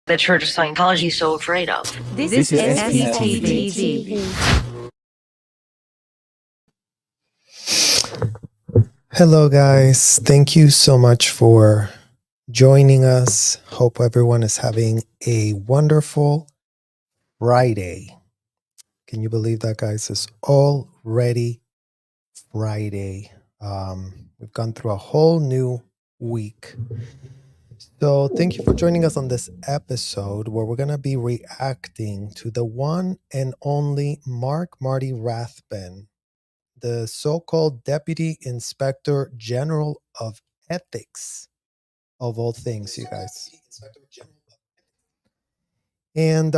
the Church of Scientology is so afraid of. This is SPTV. Hello, guys. Thank you so much for joining us. Hope everyone is having a wonderful Friday. Can you believe that, guys? It's already Friday. We've gone through a whole new week. So thank you for joining us on this episode where we're going to be reacting to the one and only Marty Rathbun, the so-called Deputy Inspector General of Ethics, of all things, you guys. And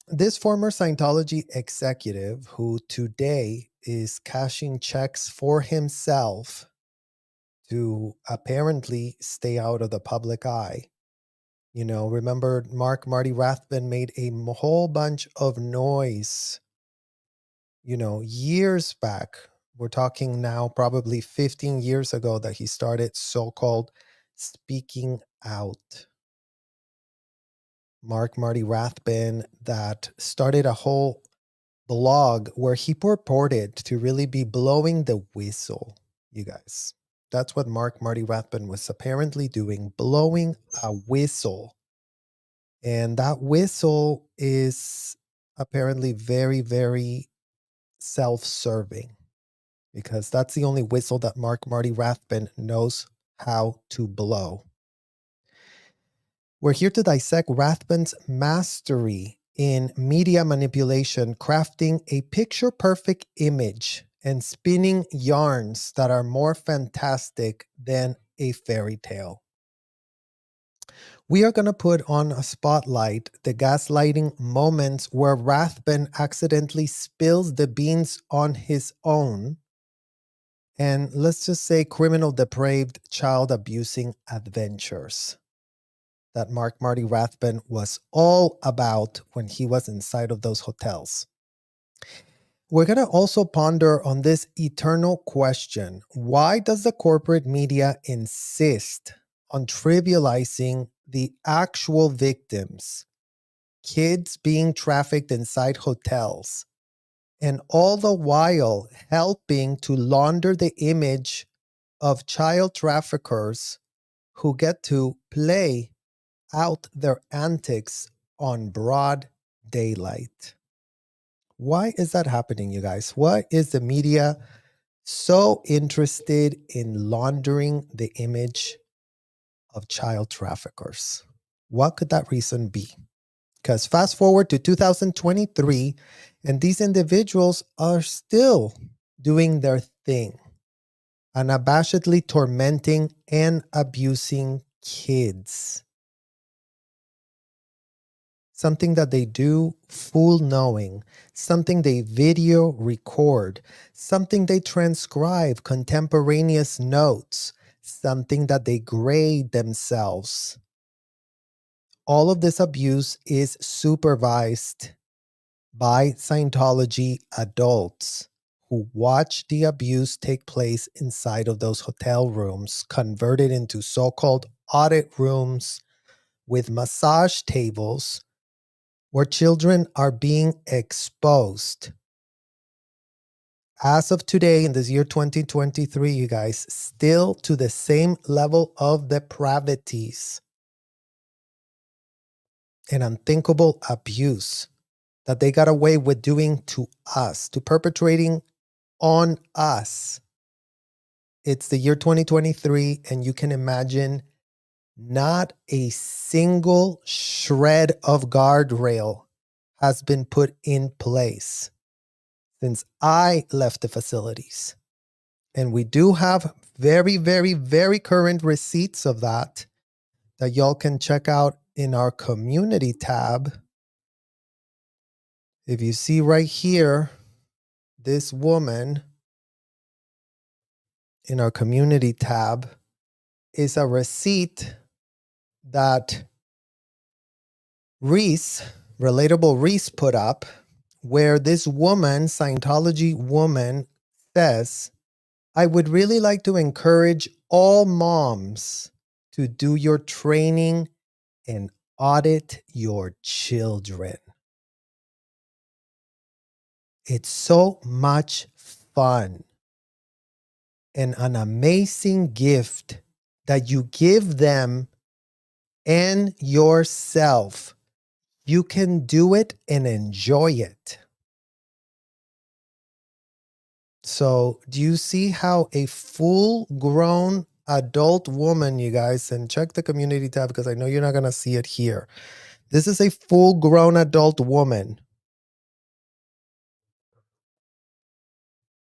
this former Scientology executive who today is cashing checks for himself to apparently stay out of the public eye. You know, remember Marty Rathbun made a whole bunch of noise, years back. We're talking now probably 15 years ago that he started so-called speaking out. Marty Rathbun that started a whole blog where he purported to really be blowing the whistle, you guys. That's what Marty Rathbun was apparently doing, blowing a whistle. And that whistle is apparently very, very self-serving because that's the only whistle that Marty Rathbun knows how to blow. We're here to dissect Rathbun's mastery in media manipulation, crafting a picture-perfect image and spinning yarns that are more fantastic than a fairy tale. We are going to put on a spotlight the gaslighting moments where Rathbun accidentally spills the beans on his own, and let's just say criminal, depraved, child abusing adventures that Marty Rathbun was all about when he was inside of those hotels. We're going to also ponder on this eternal question. Why does the corporate media insist on trivializing the actual victims, kids being trafficked inside hotels, and all the while helping to launder the image of child traffickers who get to play out their antics on broad daylight? Why is that happening, you guys? Why is the media so interested in laundering the image of child traffickers? What could that reason be? Because fast forward to 2023, and these individuals are still doing their thing, unabashedly tormenting and abusing kids. Something that they do full knowing, something they video record, something they transcribe contemporaneous notes, something that they grade themselves. All of this abuse is supervised by Scientology adults who watch the abuse take place inside of those hotel rooms, converted into so-called audit rooms with massage tables, where children are being exposed. As of today, in this year 2023, you guys, still to the same level of depravities and unthinkable abuse that they got away with doing to us, to perpetrating on us. It's the year 2023, and you can imagine not a single shred of guardrail has been put in place since I left the facilities. And we do have very, very, very current receipts of that y'all can check out in our community tab. If you see right here, this woman in our community tab is a receipt that Relatable Reese put up, where this woman, Scientology woman, says, "I would really like to encourage all moms to do your training and audit your children. It's so much fun and an amazing gift that you give them and yourself. You can do it and enjoy it. So, do you see how a full-grown adult woman, you guys, and check the community tab because I know you're not going to see it here. This is a full-grown adult woman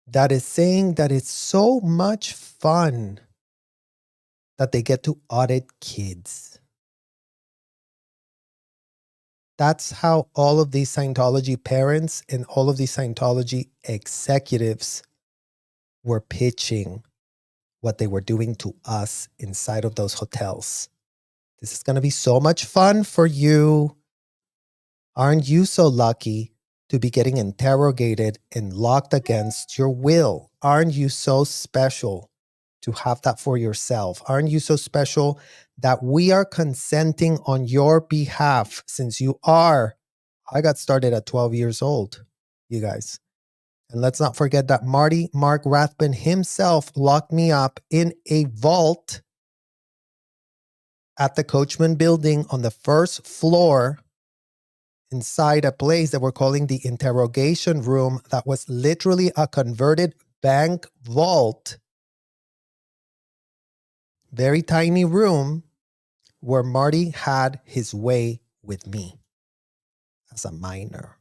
that is saying that it's so much fun that they get to audit kids. That's how all of these Scientology parents and all of these Scientology executives were pitching what they were doing to us inside of those hotels. This is going to be so much fun for you. Aren't you so lucky to be getting interrogated and locked against your will? Aren't you so special to have that for yourself? Aren't you so special that we are consenting on your behalf since you are? I got started at 12 years old, you guys. And let's not forget that Mark Rathbun himself locked me up in a vault at the Coachman building on the first floor inside a place that we're calling the interrogation room that was literally a converted bank vault. Very tiny room where Marty had his way with me as a minor.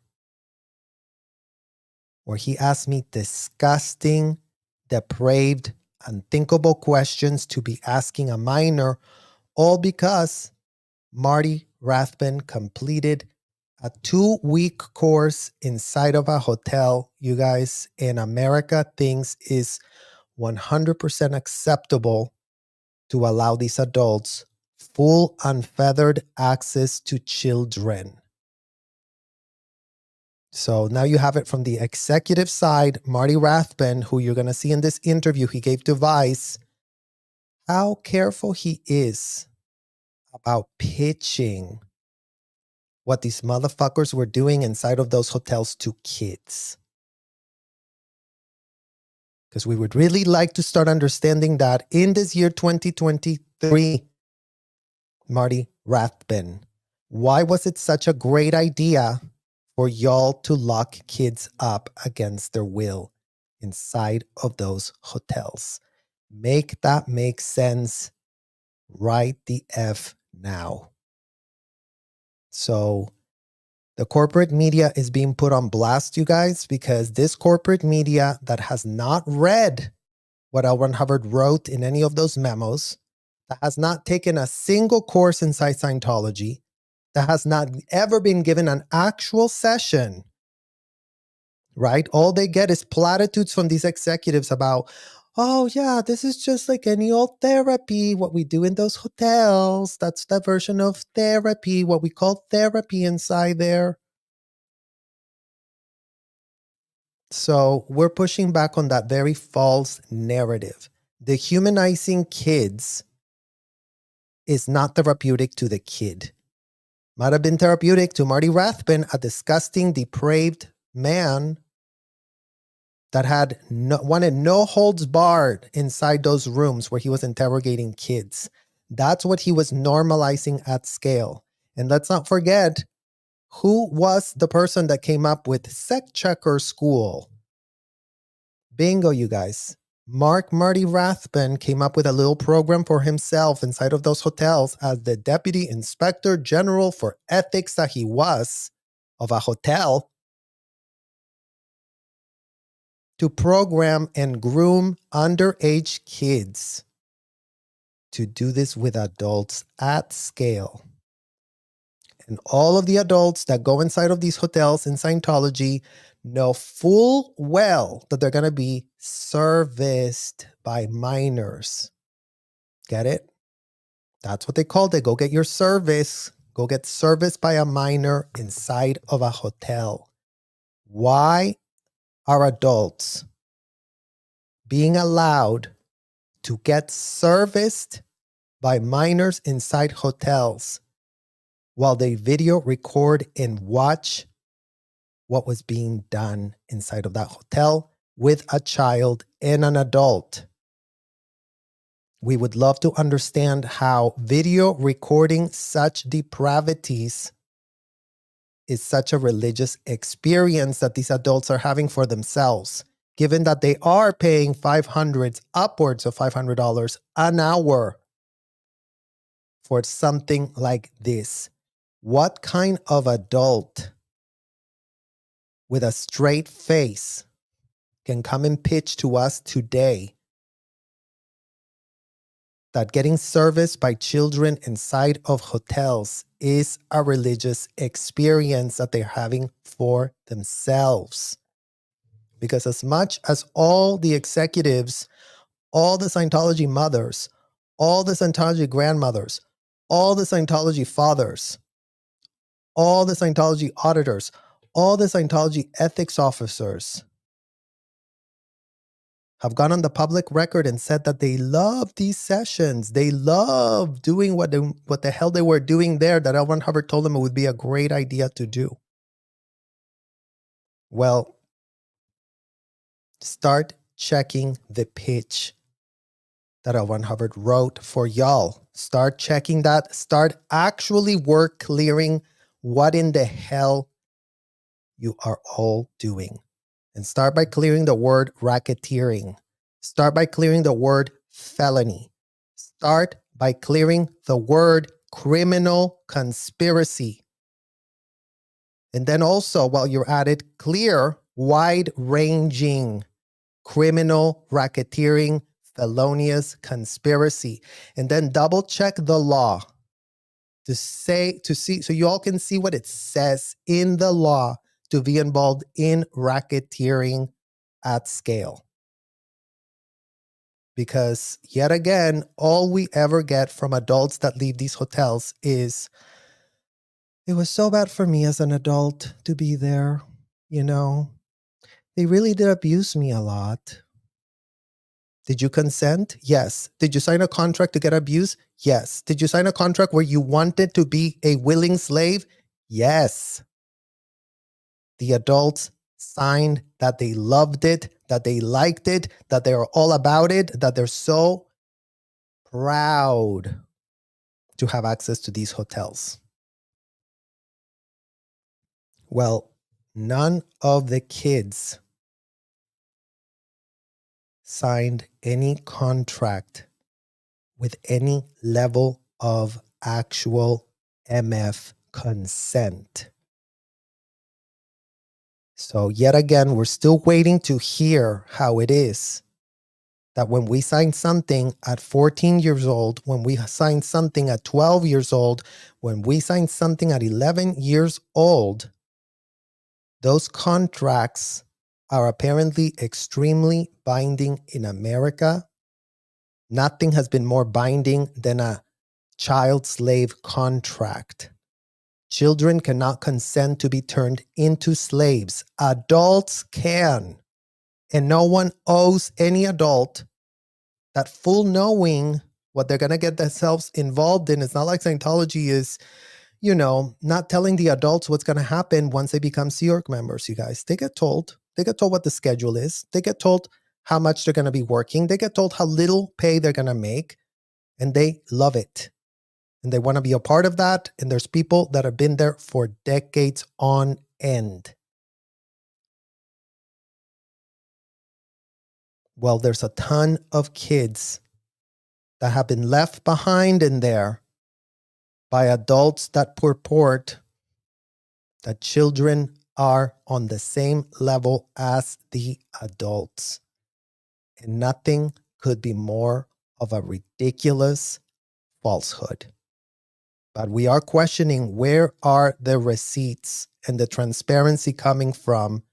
Where he asked me disgusting, depraved, unthinkable questions to be asking a minor, all because Marty Rathbun completed a 2-week course inside of a hotel. You guys, in America, things is 100% acceptable to allow these adults full unfeathered access to children. So now you have it from the executive side, Marty Rathbun, who you're going to see in this interview he gave to Vice, how careful he is about pitching what these motherfuckers were doing inside of those hotels to kids. Because we would really like to start understanding that in this year 2023, Marty Rathbun, why was it such a great idea for y'all to lock kids up against their will inside of those hotels? Make that make sense right the F now. So the corporate media is being put on blast, you guys, because this corporate media that has not read what L. Ron Hubbard wrote in any of those memos, that has not taken a single course inside Scientology, that has not ever been given an actual session, right? All they get is platitudes from these executives about, oh yeah, this is just like any old therapy, what we do in those hotels. That's the version of therapy, what we call therapy inside there. So we're pushing back on that very false narrative. Dehumanizing kids is not therapeutic to the kid. Might have been therapeutic to Marty Rathbun, a disgusting, depraved man that had wanted no holds barred inside those rooms where he was interrogating kids. That's what he was normalizing at scale. And let's not forget, who was the person that came up with Sect Checker School? Bingo, you guys. Marty Rathbun came up with a little program for himself inside of those hotels as the Deputy Inspector General for Ethics that he was of a hotel, to program and groom underage kids to do this with adults at scale. And all of the adults that go inside of these hotels in Scientology know full well that they're going to be serviced by minors. Get it? That's what they called it. Go get your service. Go get serviced by a minor inside of a hotel. Why are adults being allowed to get serviced by minors inside hotels while they video record and watch what was being done inside of that hotel with a child and an adult. We would love to understand how video recording such depravities is such a religious experience that these adults are having for themselves, given that they are paying upwards of $500 an hour for something like this. What kind of adult with a straight face can come and pitch to us today that getting serviced by children inside of hotels is a religious experience that they're having for themselves? Because as much as all the executives, all the Scientology mothers, all the Scientology grandmothers, all the Scientology fathers, all the Scientology auditors, all the Scientology ethics officers have gone on the public record and said that they love these sessions. They love doing what the hell they were doing there, that L. Ron Hubbard told them it would be a great idea to do. Well, start checking the pitch that L. Ron Hubbard wrote for y'all. Start checking that. Start actually work clearing what in the hell you are all doing. And start by clearing the word racketeering. Start by clearing the word felony. Start by clearing the word criminal conspiracy. And then also, while you're at it, clear wide-ranging criminal racketeering, felonious conspiracy. And then double check the law to see, so you all can see what it says in the law to be involved in racketeering at scale. Because yet again, all we ever get from adults that leave these hotels is, it was so bad for me as an adult to be there. You know, they really did abuse me a lot. Did you consent? Yes. Did you sign a contract to get abused? Yes. Did you sign a contract where you wanted to be a willing slave? Yes. The adults signed that they loved it, that they liked it, that they are all about it, that they're so proud to have access to these hotels. Well, none of the kids signed any contract with any level of actual MF consent. So yet again, we're still waiting to hear how it is that when we sign something at 14 years old, when we sign something at 12 years old, when we sign something at 11 years old, those contracts are apparently extremely binding in America. Nothing has been more binding than a child slave contract. Children cannot consent to be turned into slaves. Adults can. And no one owes any adult that full knowing what they're going to get themselves involved in. It's not like Scientology is, not telling the adults what's going to happen once they become Sea Org members, you guys. They get told. They get told what the schedule is. They get told how much they're going to be working. They get told how little pay they're going to make. And they love it. And they want to be a part of that. And there's people that have been there for decades on end. Well, there's a ton of kids that have been left behind in there by adults that purport that children are on the same level as the adults. And nothing could be more of a ridiculous falsehood. But we are questioning, where are the receipts and the transparency coming from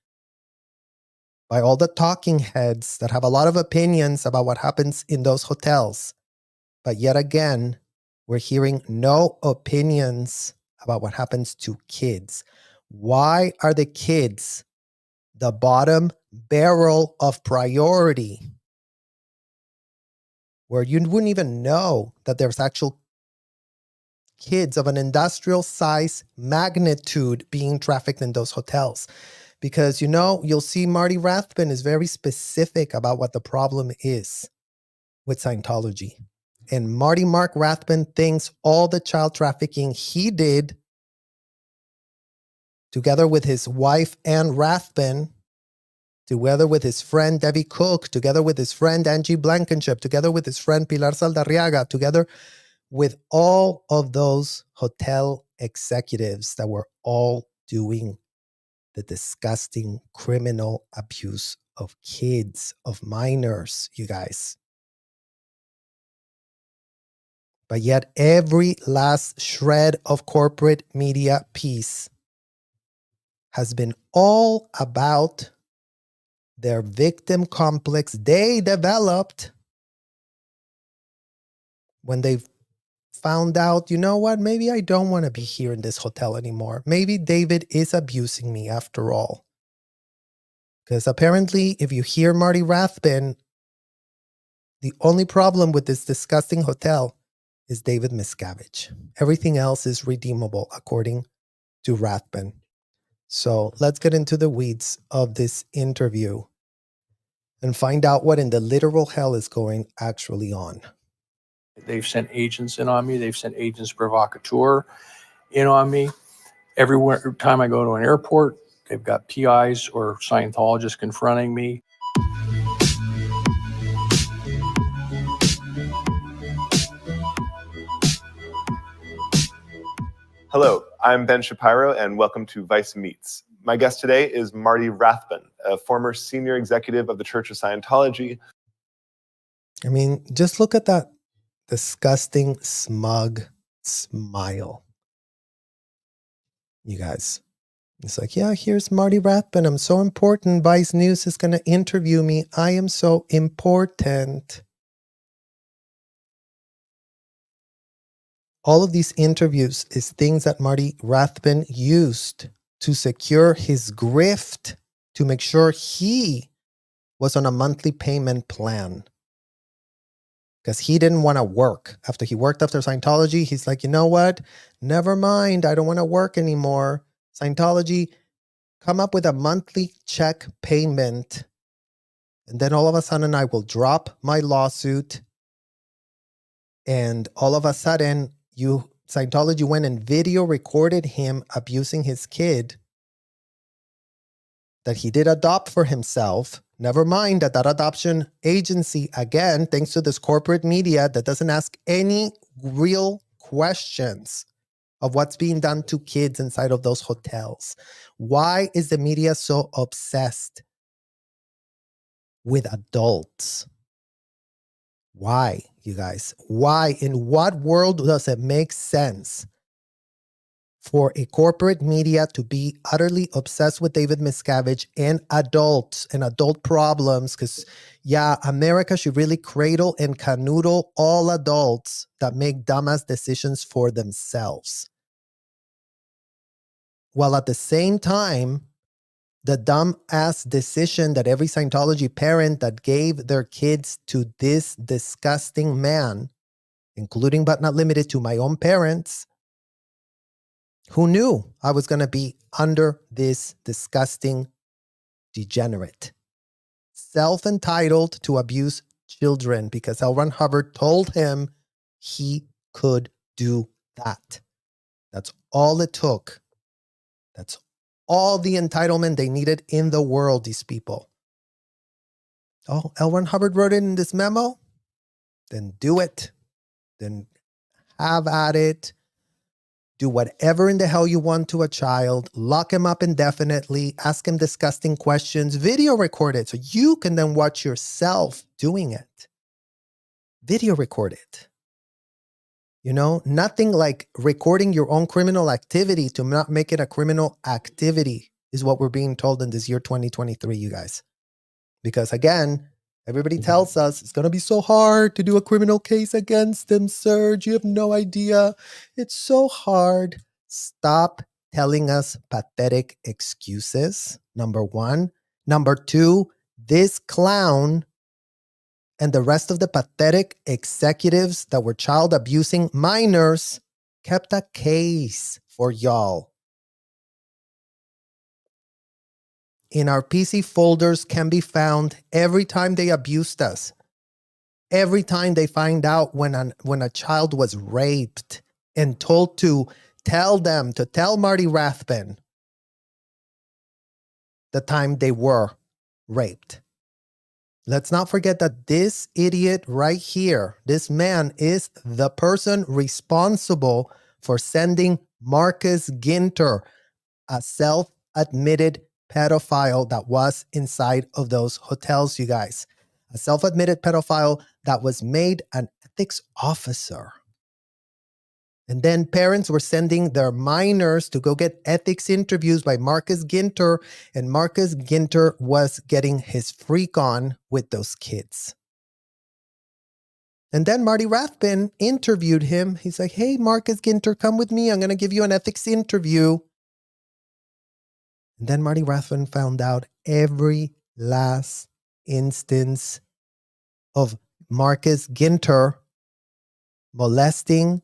by all the talking heads that have a lot of opinions about what happens in those hotels? But yet again, we're hearing no opinions about what happens to kids. Why are the kids the bottom barrel of priority, where you wouldn't even know that there's actual kids of an industrial size magnitude being trafficked in those hotels. Because, you'll see Marty Rathbun is very specific about what the problem is with Scientology. And Marty Mark Rathbun thinks all the child trafficking he did, together with his wife Ann Rathbun, together with his friend Debbie Cook, together with his friend Angie Blankenship, together with his friend Pilar Saldarriaga, together with all of those hotel executives that were all doing the disgusting criminal abuse of kids, of minors, you guys. But yet every last shred of corporate media piece has been all about their victim complex they developed when they found out, maybe I don't want to be here in this hotel anymore. Maybe David is abusing me after all. Because apparently, if you hear Marty Rathbun, the only problem with this disgusting hotel is David Miscavige. Everything else is redeemable, according to Rathbun. So let's get into the weeds of this interview and find out what in the literal hell is going actually on. They've sent agents in on me. They've sent agents provocateur in on me. Every time I go to an airport, they've got PIs or Scientologists confronting me. Hello, I'm Ben Shapiro, and welcome to Vice Meets. My guest today is Marty Rathbun, a former senior executive of the Church of Scientology. I mean, just look at that disgusting, smug smile. You guys. It's like, yeah, here's Marty Rathbun. I'm so important. Vice News is going to interview me. I am so important. All of these interviews is things that Marty Rathbun used to secure his grift, to make sure he was on a monthly payment plan. Because he didn't want to work. After he worked after Scientology, he's like, you know what? Never mind. I don't want to work anymore. Scientology, come up with a monthly check payment. And then all of a sudden I will drop my lawsuit. And all of a sudden, Scientology went and video recorded him abusing his kid that he did adopt for himself. Never mind that adoption agency, again, thanks to this corporate media that doesn't ask any real questions of what's being done to kids inside of those hotels. Why is the media so obsessed with adults? Why, you guys? Why? In what world does it make sense for a corporate media to be utterly obsessed with David Miscavige and adults and adult problems? Because, yeah, America should really cradle and canoodle all adults that make dumbass decisions for themselves. While at the same time, the dumbass decision that every Scientology parent that gave their kids to this disgusting man, including but not limited to my own parents, who knew I was going to be under this disgusting degenerate, self-entitled to abuse children because L. Ron Hubbard told him he could do that. That's all it took. That's all the entitlement they needed in the world, these people. Oh, L. Ron Hubbard wrote it in this memo? Then do it. Then have at it. Do whatever in the hell you want to a child. Lock him up indefinitely. Ask him disgusting questions. Video record it so you can then watch yourself doing it. Video record it. Nothing like recording your own criminal activity to not make it a criminal activity is what we're being told in this year 2023, you guys. Because again, everybody tells us it's going to be so hard to do a criminal case against them, Serge. You have no idea. It's so hard. Stop telling us pathetic excuses, number one. Number two, this clown and the rest of the pathetic executives that were child abusing minors kept a case for y'all. In our PC folders can be found every time they abused us. Every time they find out when a child was raped and told to tell Marty Rathbun the time they were raped. Let's not forget that this idiot right here, this man, is the person responsible for sending Marcus Ginter, a self-admitted pedophile that was inside of those hotels, you guys. A self-admitted pedophile that was made an ethics officer. And then parents were sending their minors to go get ethics interviews by Marcus Ginter, and Marcus Ginter was getting his freak on with those kids. And then Marty Rathbun interviewed him. He's like, hey, Marcus Ginter, come with me. I'm going to give you an ethics interview. And then Marty Rathbun found out every last instance of Marcus Ginter molesting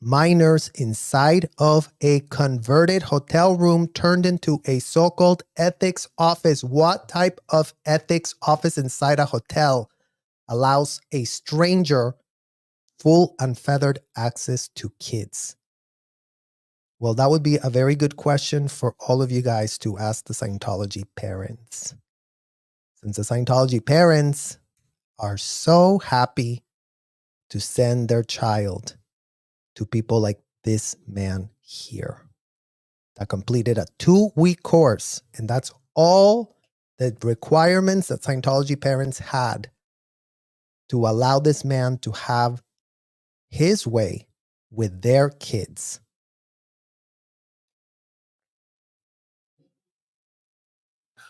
minors inside of a converted hotel room turned into a so-called ethics office. What type of ethics office inside a hotel allows a stranger full unfettered access to kids? Well, that would be a very good question for all of you guys to ask the Scientology parents. Since the Scientology parents are so happy to send their child to people like this man here that completed a 2-week course. And that's all the requirements that Scientology parents had to allow this man to have his way with their kids.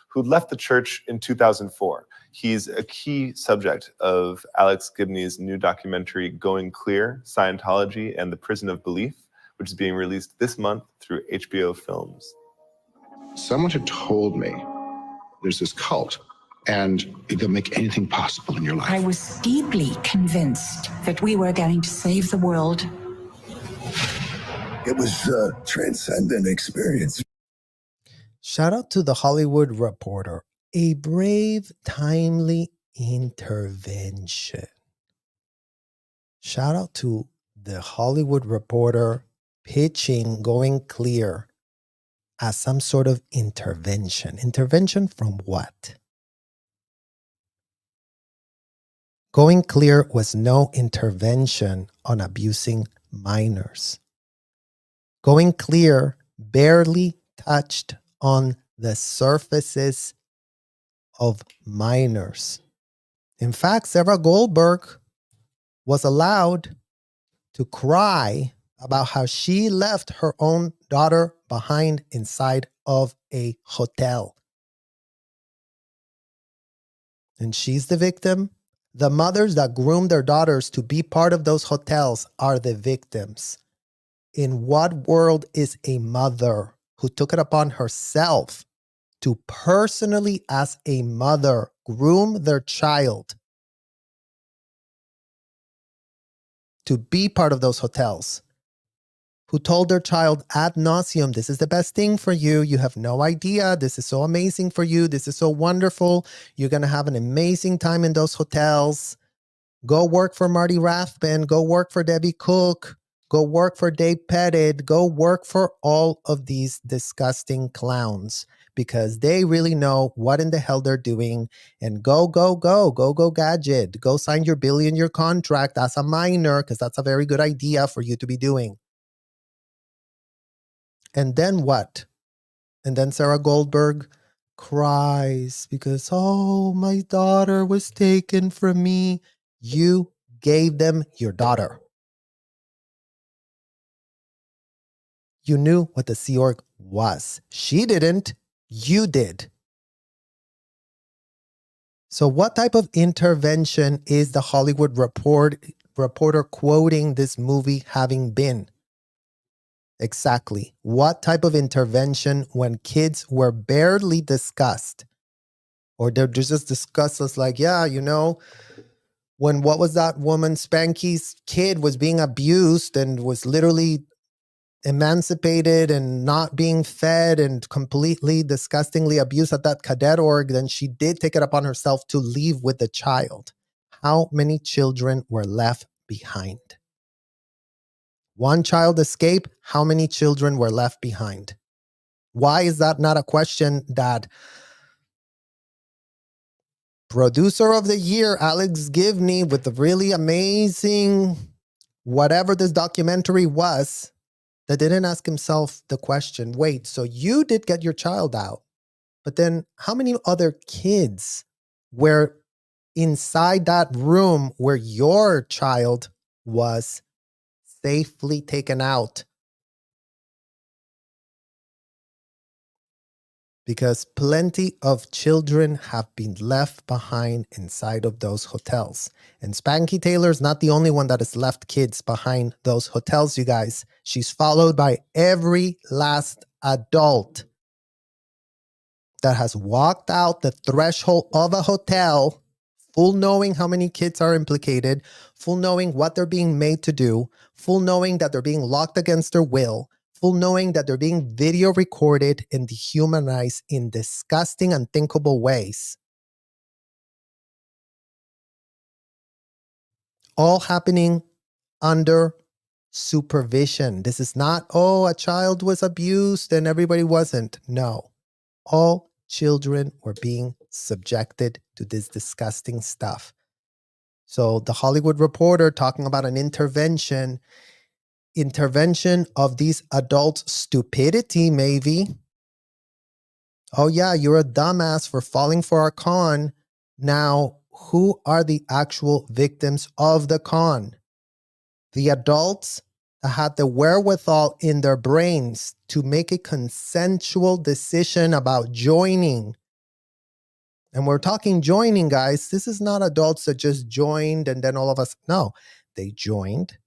Who left the church in 2004. He's a key subject of Alex Gibney's new documentary, Going Clear, Scientology and the Prison of Belief, which is being released this month through HBO Films. Someone had told me there's this cult and they'll make anything possible in your life. I was deeply convinced that we were going to save the world. It was a transcendent experience. Shout out to the Hollywood Reporter. A brave, timely intervention. Shout out to the Hollywood Reporter pitching Going Clear as some sort of intervention. Intervention from what? Going Clear was no intervention on abusing minors. Going Clear barely touched on the surfaces of minors. In fact, Sarah Goldberg was allowed to cry about how she left her own daughter behind inside of a hotel. And she's the victim. The mothers that groomed their daughters to be part of those hotels are the victims. In what world is a mother who took it upon herself to personally, as a mother, groom their child to be part of those hotels, who told their child ad nauseum, this is the best thing for you. You have no idea. This is so amazing for you. This is so wonderful. You're going to have an amazing time in those hotels. Go work for Marty Rathbun. Go work for Debbie Cook. Go work for Dave Pettit. Go work for all of these disgusting clowns because they really know what in the hell they're doing. And go gadget. Go sign your billion-year contract as a minor because that's a very good idea for you to be doing. And then what? And then Sarah Goldberg cries because, oh, my daughter was taken from me. You gave them your daughter. You knew what the Sea Org was. She didn't. You did. So what type of intervention is the Hollywood Reporter quoting this movie having been? Exactly. What type of intervention when kids were barely discussed? Or they're just discussed as like, yeah, you know, When what was that woman, Spanky's kid was being abused and was literally emancipated and not being fed and completely disgustingly abused at that cadet org, then she did take it upon herself to leave with the child. How many children were left behind? One child escaped. How many children were left behind? Why is that not a question that producer of the year, Alex Gibney, with the really amazing whatever this documentary was, that didn't ask himself the question, wait, so you did get your child out, but then how many other kids were inside that room where your child was safely taken out? Because plenty of children have been left behind inside of those hotels. And Spanky Taylor's not the only one that has left kids behind those hotels, you guys. She's followed by every last adult that has walked out the threshold of a hotel, full knowing how many kids are implicated, full knowing what they're being made to do, full knowing that they're being locked against their will, full knowing that they're being video recorded and dehumanized in disgusting, unthinkable ways. All happening under supervision. This is not, oh, a child was abused and everybody wasn't. No. All children were being subjected to this disgusting stuff. So the Hollywood Reporter talking about an intervention of these adults' stupidity, maybe. Oh yeah, you're a dumbass for falling for our con. Now, who are the actual victims of the con? The adults that had the wherewithal in their brains to make a consensual decision about joining. And we're talking joining, guys. This is not adults that just joined and then all of us. No, they joined.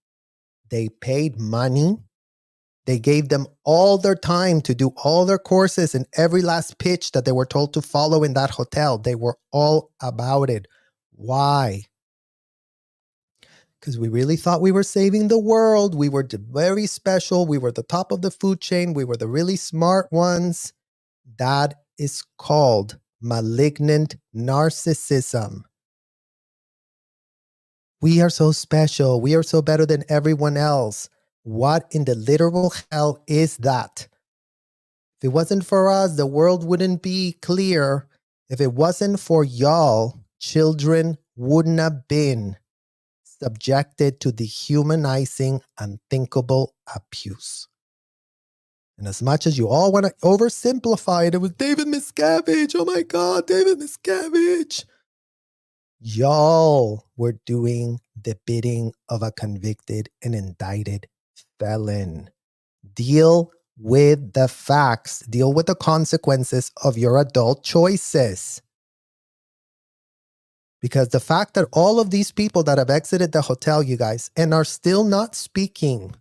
They paid money. They gave them all their time to do all their courses and every last pitch that they were told to follow in that hotel. They were all about it. Why? Because we really thought we were saving the world. We were very special. We were the top of the food chain. We were the really smart ones. That is called malignant narcissism. We are so special. We are so better than everyone else. What in the literal hell is that? If it wasn't for us, the world wouldn't be clear. If it wasn't for y'all, children wouldn't have been subjected to dehumanizing, unthinkable abuse. And as much as you all want to oversimplify it, it was David Miscavige. Oh my God, David Miscavige. Y'all were doing the bidding of a convicted and indicted felon. Deal with the facts. Deal with the consequences of your adult choices. Because the fact that all of these people that have exited the hotel, you guys, and are still not speaking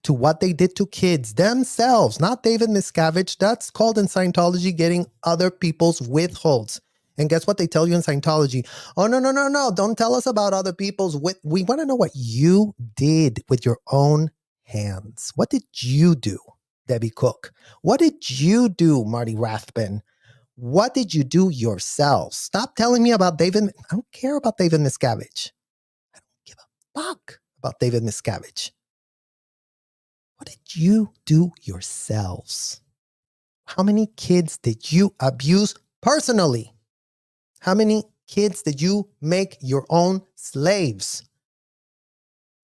to what they did to kids themselves, not David Miscavige, that's called in Scientology getting other people's withholds. And guess what they tell you in Scientology? Oh, no. Don't tell us about other people's we want to know what you did with your own hands. What did you do, Debbie Cook? What did you do, Marty Rathbun? What did you do yourself? Stop telling me about David. I don't care about David Miscavige. I don't give a fuck about David Miscavige. What did you do yourselves? How many kids did you abuse personally? How many kids did you make your own slaves?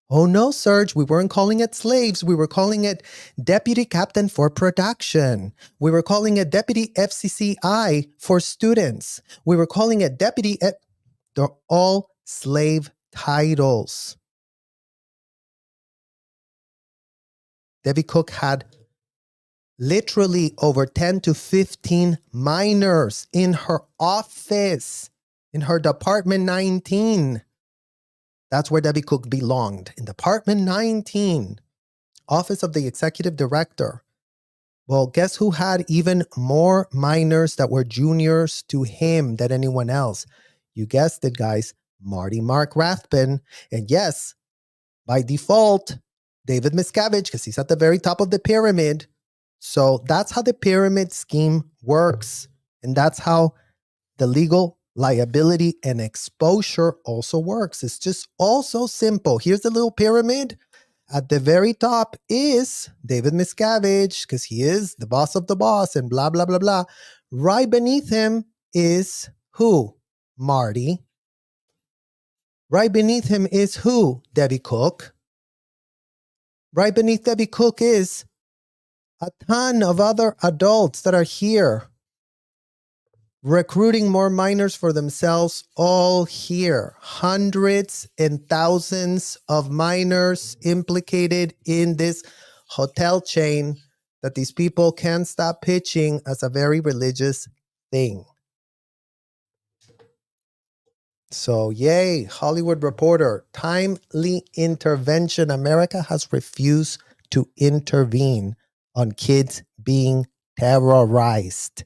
Oh no, Serge, we weren't calling it slaves. We were calling it deputy captain for production. We were calling it deputy FCCI for students. We were calling it deputy. They're all slave titles. Debbie Cook had literally over 10 to 15 minors in her office, in her Department 19. That's where Debbie Cook belonged, in Department 19, Office of the Executive Director. Well, guess who had even more minors that were juniors to him than anyone else? You guessed it, guys. Marty Mark Rathbun. And yes, by default, David Miscavige, because he's at the very top of the pyramid. So that's how the pyramid scheme works. And that's how the legal liability and exposure also works. It's just all so simple. Here's the little pyramid. At the very top is David Miscavige, because he is the boss of the boss and blah, blah, blah, blah. Right beneath him is who? Marty. Right beneath him is who? Debbie Cook. Right beneath Debbie Cook is a ton of other adults that are here recruiting more minors for themselves, all here. Hundreds and thousands of minors implicated in this hotel chain that these people can't stop pitching as a very religious thing. So, yay, Hollywood Reporter, timely intervention. America has refused to intervene on kids being terrorized.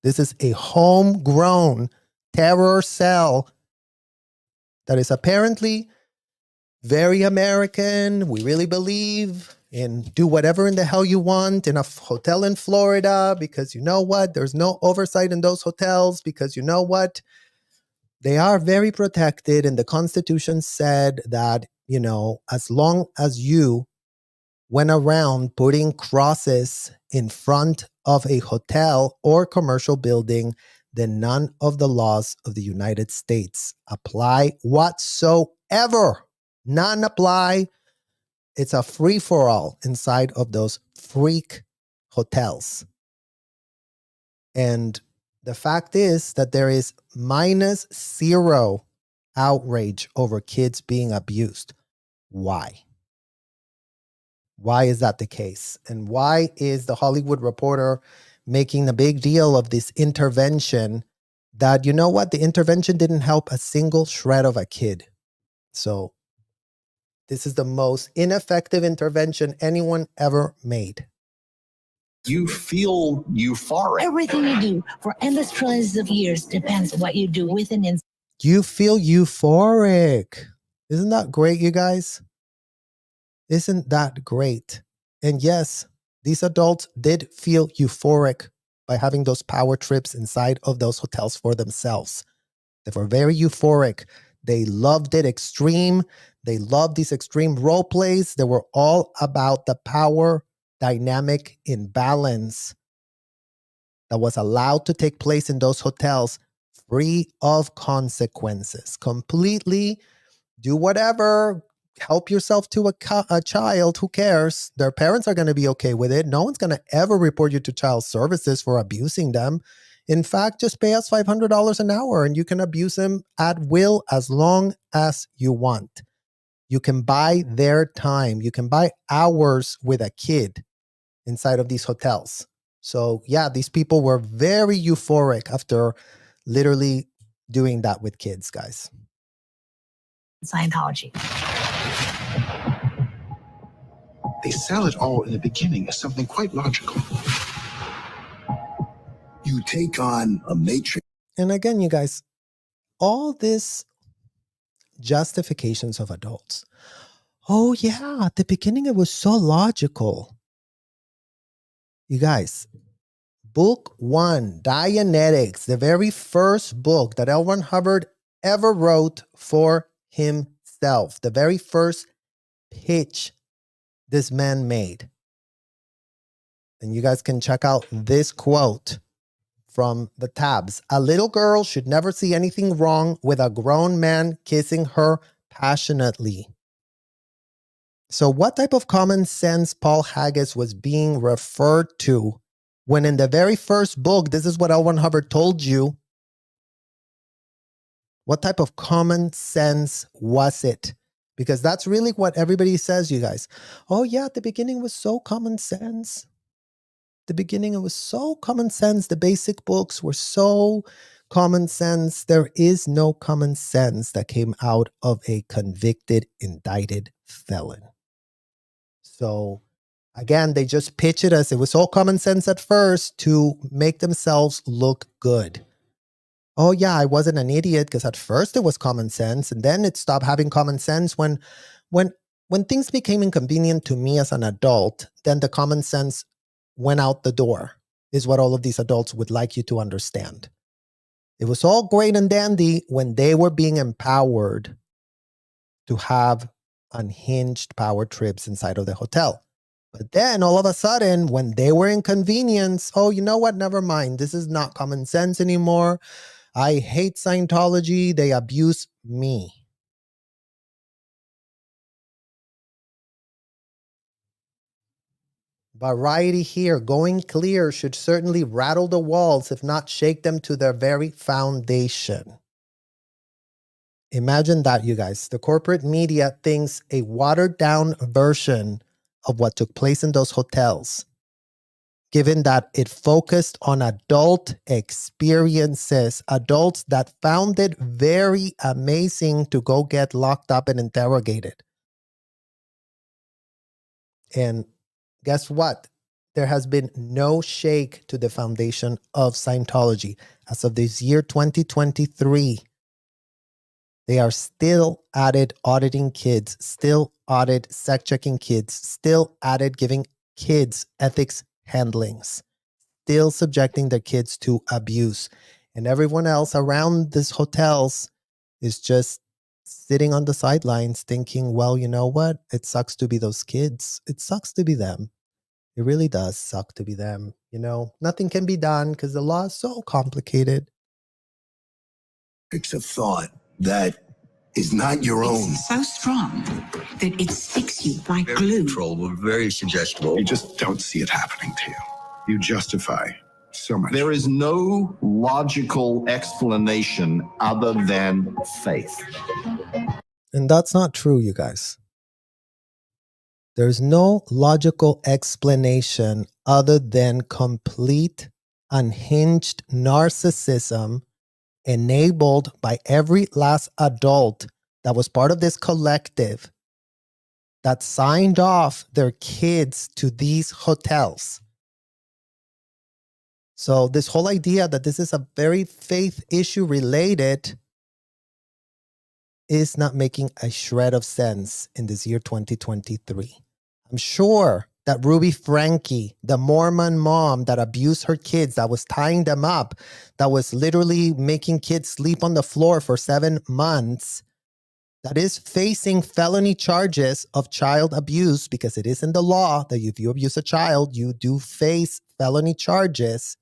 This is a homegrown terror cell that is apparently very American. We really believe in do whatever in the hell you want in a hotel in Florida because you know what? There's no oversight in those hotels because you know what? They are very protected, and the Constitution said that, you know, as long as you went around putting crosses in front of a hotel or commercial building, then none of the laws of the United States apply whatsoever. None apply. It's a free-for-all inside of those freak hotels. And the fact is that there is -0 outrage over kids being abused. Why? Why is that the case? And why is the Hollywood Reporter making a big deal of this intervention that, you know what, the intervention didn't help a single shred of a kid? So this is the most ineffective intervention anyone ever made. You feel euphoric. Everything you do for endless trillions of years depends on what you do with and inside. You feel euphoric. Isn't that great, you guys? Isn't that great? And yes, these adults did feel euphoric by having those power trips inside of those hotels for themselves. They were very euphoric. They loved it extreme. They loved these extreme role plays. They were all about the power dynamic imbalance that was allowed to take place in those hotels free of consequences. Completely do whatever. Help yourself to a child. Who cares? Their parents are going to be okay with it. No one's going to ever report you to child services for abusing them. In fact, just pay us $500 an hour and you can abuse them at will as long as you want. You can buy their time. You can buy hours with a kid inside of these hotels. So yeah, these people were very euphoric after literally doing that with kids, guys. Scientology. They sell it all in the beginning as something quite logical. You take on a matrix. And again, you guys, all this justifications of adults. Oh yeah, at the beginning it was so logical. You guys, book 1, Dianetics, the very first book that L. Ron Hubbard ever wrote for himself, the very first pitch this man made. And you guys can check out this quote from the tabs. A little girl should never see anything wrong with a grown man kissing her passionately. So what type of common sense Paul Haggis was being referred to when in the very first book, this is what L. Ron Hubbard told you? What type of common sense was it? Because that's really what everybody says, you guys. Oh yeah, at the beginning was so common sense. The beginning, it was so common sense. The basic books were so common sense. There is no common sense that came out of a convicted, indicted felon. So again, they just pitch it as it was all common sense at first to make themselves look good. Oh yeah, I wasn't an idiot because at first it was common sense, and then it stopped having common sense when when things became inconvenient to me as an adult, then the common sense went out the door, is what all of these adults would like you to understand. It was all great and dandy when they were being empowered to have unhinged power trips inside of the hotel. But then all of a sudden, when they were inconvenienced, oh, you know what? Never mind. This is not common sense anymore. I hate Scientology. They abuse me. Variety here, going clear should certainly rattle the walls, if not shake them to their very foundation. Imagine that, you guys. The corporate media thinks a watered down version of what took place in those hotels, given that it focused on adult experiences, adults that found it very amazing to go get locked up and interrogated. And guess what? There has been no shake to the foundation of Scientology. As of this year 2023, they are still at it auditing kids, still audit sect checking kids, still at it giving kids ethics handlings, still subjecting their kids to abuse. And everyone else around these hotels is just sitting on the sidelines thinking, well, you know what? It sucks to be those kids. It sucks to be them. It really does suck to be them. You know, nothing can be done because the law is so complicated. It's a thought that is not your own. It's so strong that it sticks you like glue. Controllable, very suggestible. You just don't see it happening to you. You justify so much. There is no logical explanation other than faith. And that's not true, you guys. There's no logical explanation other than complete, unhinged narcissism enabled by every last adult that was part of this collective that signed off their kids to these hotels. So this whole idea that this is a very faith issue related is not making a shred of sense in this year 2023. I'm sure that Ruby Frankie, the Mormon mom that abused her kids, that was tying them up, that was literally making kids sleep on the floor for 7 months, that is facing felony charges of child abuse, because it is in the law that if you abuse a child, you do face felony charges.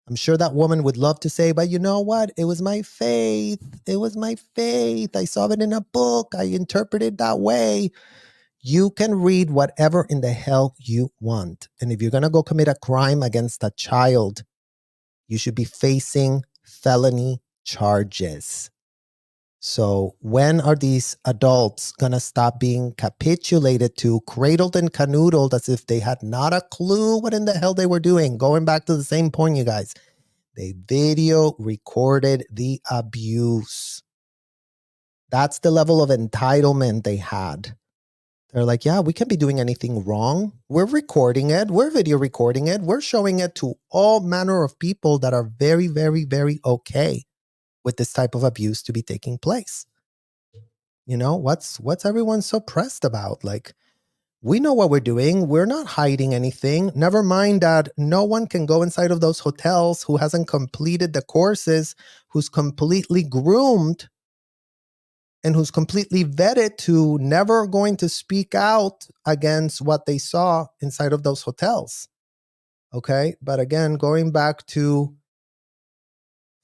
I'm sure that woman would love to say, but you know what? It was my faith. It was my faith. I saw it in a book. I interpreted that way. You can read whatever in the hell you want. And if you're going to go commit a crime against a child, you should be facing felony charges. So when are these adults going to stop being capitulated to, cradled and canoodled as if they had not a clue what in the hell they were doing? Going back to the same point, you guys. They video recorded the abuse. That's the level of entitlement they had. They're like, yeah, we can't be doing anything wrong. We're recording it. We're video recording it. We're showing it to all manner of people that are very, very, very okay with this type of abuse to be taking place. You know, what's everyone so pressed about? Like, we know what we're doing. We're not hiding anything. Never mind that no one can go inside of those hotels who hasn't completed the courses, who's completely groomed, and who's completely vetted to never going to speak out against what they saw inside of those hotels. Okay? But again, going back to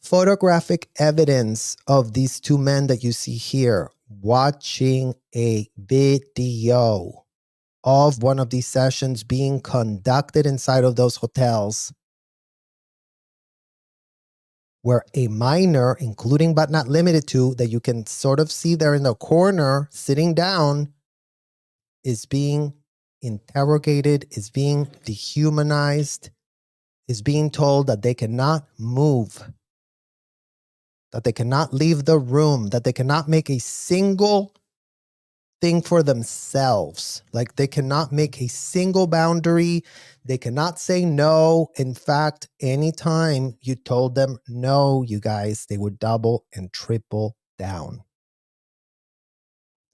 photographic evidence of these two men that you see here watching a video of one of these sessions being conducted inside of those hotels, where a minor, including but not limited to, that you can sort of see there in the corner sitting down, is being interrogated, is being dehumanized, is being told that they cannot move, that they cannot leave the room, that they cannot make a single think for themselves. Like they cannot make a single boundary. They cannot say no. In fact, anytime you told them no, you guys, they would double and triple down.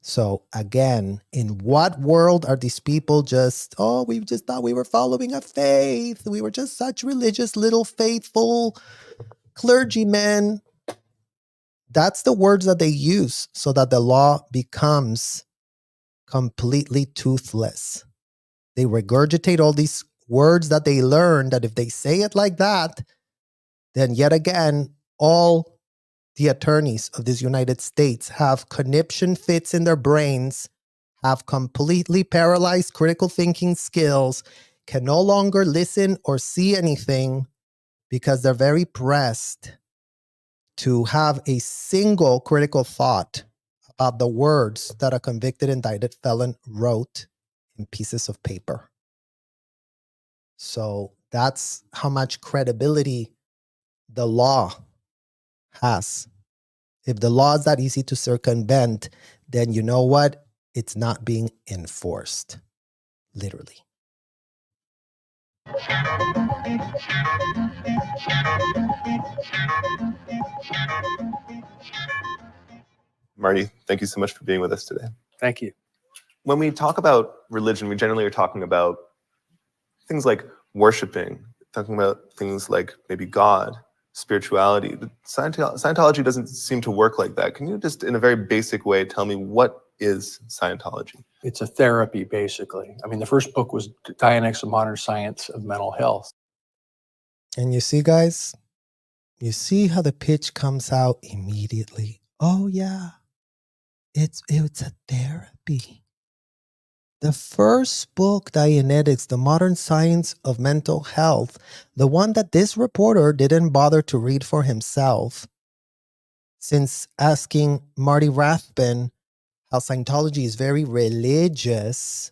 So again, in what world are these people just, oh, we just thought we were following a faith. We were just such religious little faithful clergymen. That's the words that they use so that the law becomes completely toothless. They regurgitate all these words that they learned, that if they say it like that, then yet again, all the attorneys of this United States have conniption fits in their brains, have completely paralyzed critical thinking skills, can no longer listen or see anything because they're very pressed to have a single critical thought about the words that a convicted indicted felon wrote in pieces of paper. So that's how much credibility the law has. If the law is that easy to circumvent, then you know what? It's not being enforced. Literally. Marty, thank you so much for being with us today. Thank you. When we talk about religion, we generally are talking about things like worshiping, talking about things like maybe God, spirituality. But Scientology doesn't seem to work like that. Can you just, in a very basic way, tell me what is Scientology? It's a therapy, basically. I mean, the first book was Antics, A Modern Science of Mental Health. And you see, guys, you see how the pitch comes out immediately. Oh, yeah. It's a therapy. The first book, Dianetics, The Modern Science of Mental Health, the one that this reporter didn't bother to read for himself, since asking Marty Rathbun how Scientology is very religious,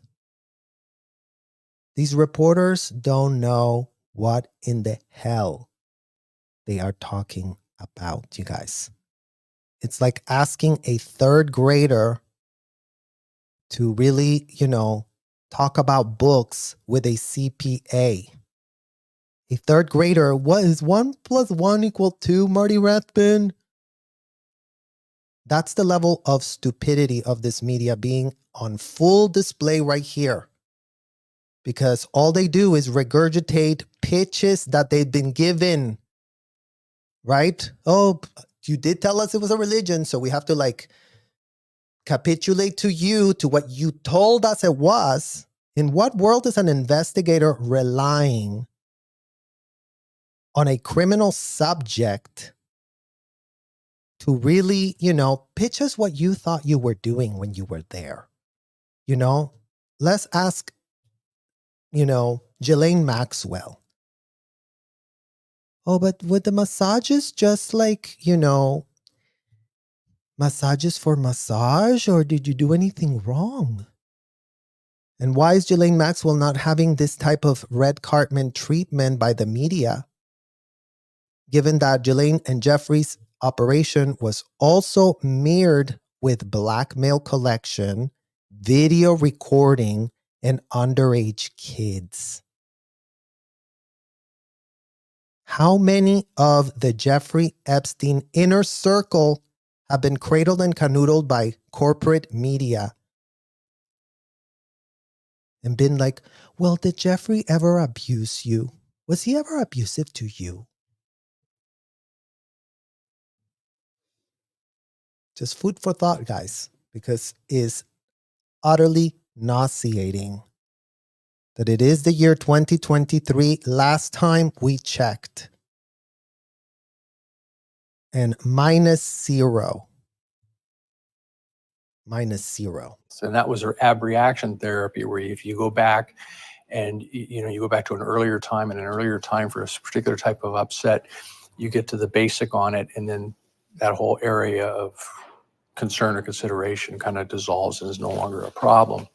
these reporters don't know what in the hell they are talking about, you guys. It's like asking a third grader to really, talk about books with a CPA. A third grader, what is 1 + 1 = 2, Marty Rathbun? That's the level of stupidity of this media being on full display right here. Because all they do is regurgitate pitches that they've been given. Right? Oh, you did tell us it was a religion, so we have to capitulate to you, to what you told us it was. In what world is an investigator relying on a criminal subject to really, pitch us what you thought you were doing when you were there? Let's ask, Ghislaine Maxwell. Oh, but would the massages just massages for massage, or did you do anything wrong? And why is Ghislaine Maxwell not having this type of red carpet treatment by the media, given that Ghislaine and Jeffrey's operation was also mirrored with blackmail collection, video recording, and underage kids? How many of the Jeffrey Epstein inner circle have been cradled and canoodled by corporate media and been like, well, did Jeffrey ever abuse you? Was he ever abusive to you? Just food for thought, guys, because it's utterly nauseating that it is the year 2023, last time we checked, and -0. -0. And that was our abreaction therapy, where if you go back and you go back to an earlier time and an earlier time for a particular type of upset, you get to the basic on it, and then that whole area of concern or consideration kind of dissolves and is no longer a problem.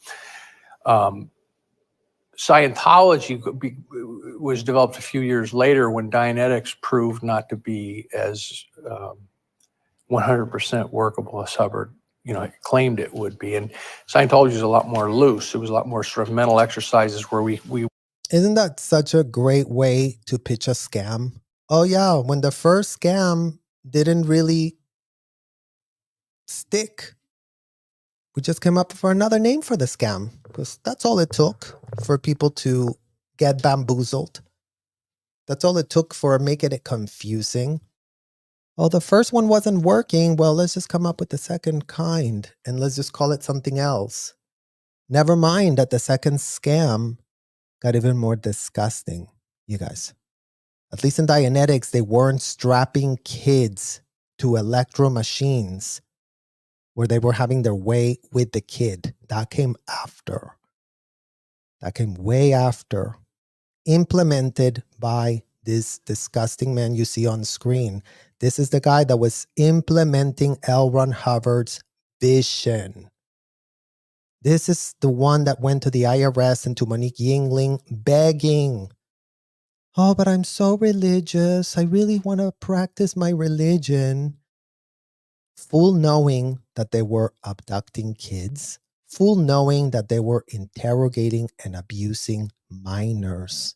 Scientology was developed a few years later when Dianetics proved not to be as 100% workable as Hubbard it claimed it would be. And Scientology is a lot more loose. It was a lot more sort of mental exercises where we Isn't that such a great way to pitch a scam? Oh yeah, when the first scam didn't really stick, we just came up for another name for the scam, because that's all it took for people to get bamboozled. That's all it took for making it confusing. Oh, the first one wasn't working. Well, let's just come up with the second kind and let's just call it something else. Never mind that the second scam got even more disgusting, you guys. At least in Dianetics, they weren't strapping kids to electro machines where they were having their way with the kid. That came after. That came way after. Implemented by this disgusting man you see on screen. This is the guy that was implementing L. Ron Hubbard's vision. This is the one that went to the IRS and to Monique Yingling begging, oh, but I'm so religious. I really want to practice my religion. Full knowing that they were abducting kids. Full knowing that they were interrogating and abusing minors.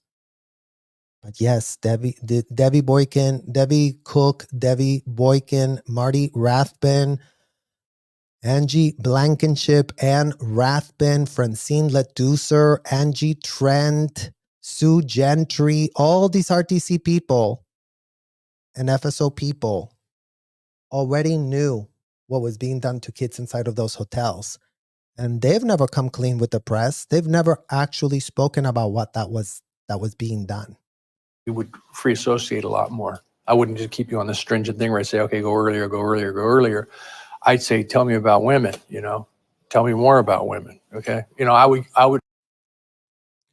But yes, Debbie Boykin, Debbie Cook, Debbie Boykin, Marty Rathbun, Angie Blankenship, Anne Rathbun, Francine Leducer, Angie Trent, Sue Gentry, all these RTC people and FSO people already knew what was being done to kids inside of those hotels. And they've never come clean with the press. They've never actually spoken about what that was being done. we would free associate a lot more. I wouldn't just keep you on the stringent thing where I say, okay, go earlier, go earlier, go earlier. I'd say, tell me about women, tell me more about women. Okay. I would.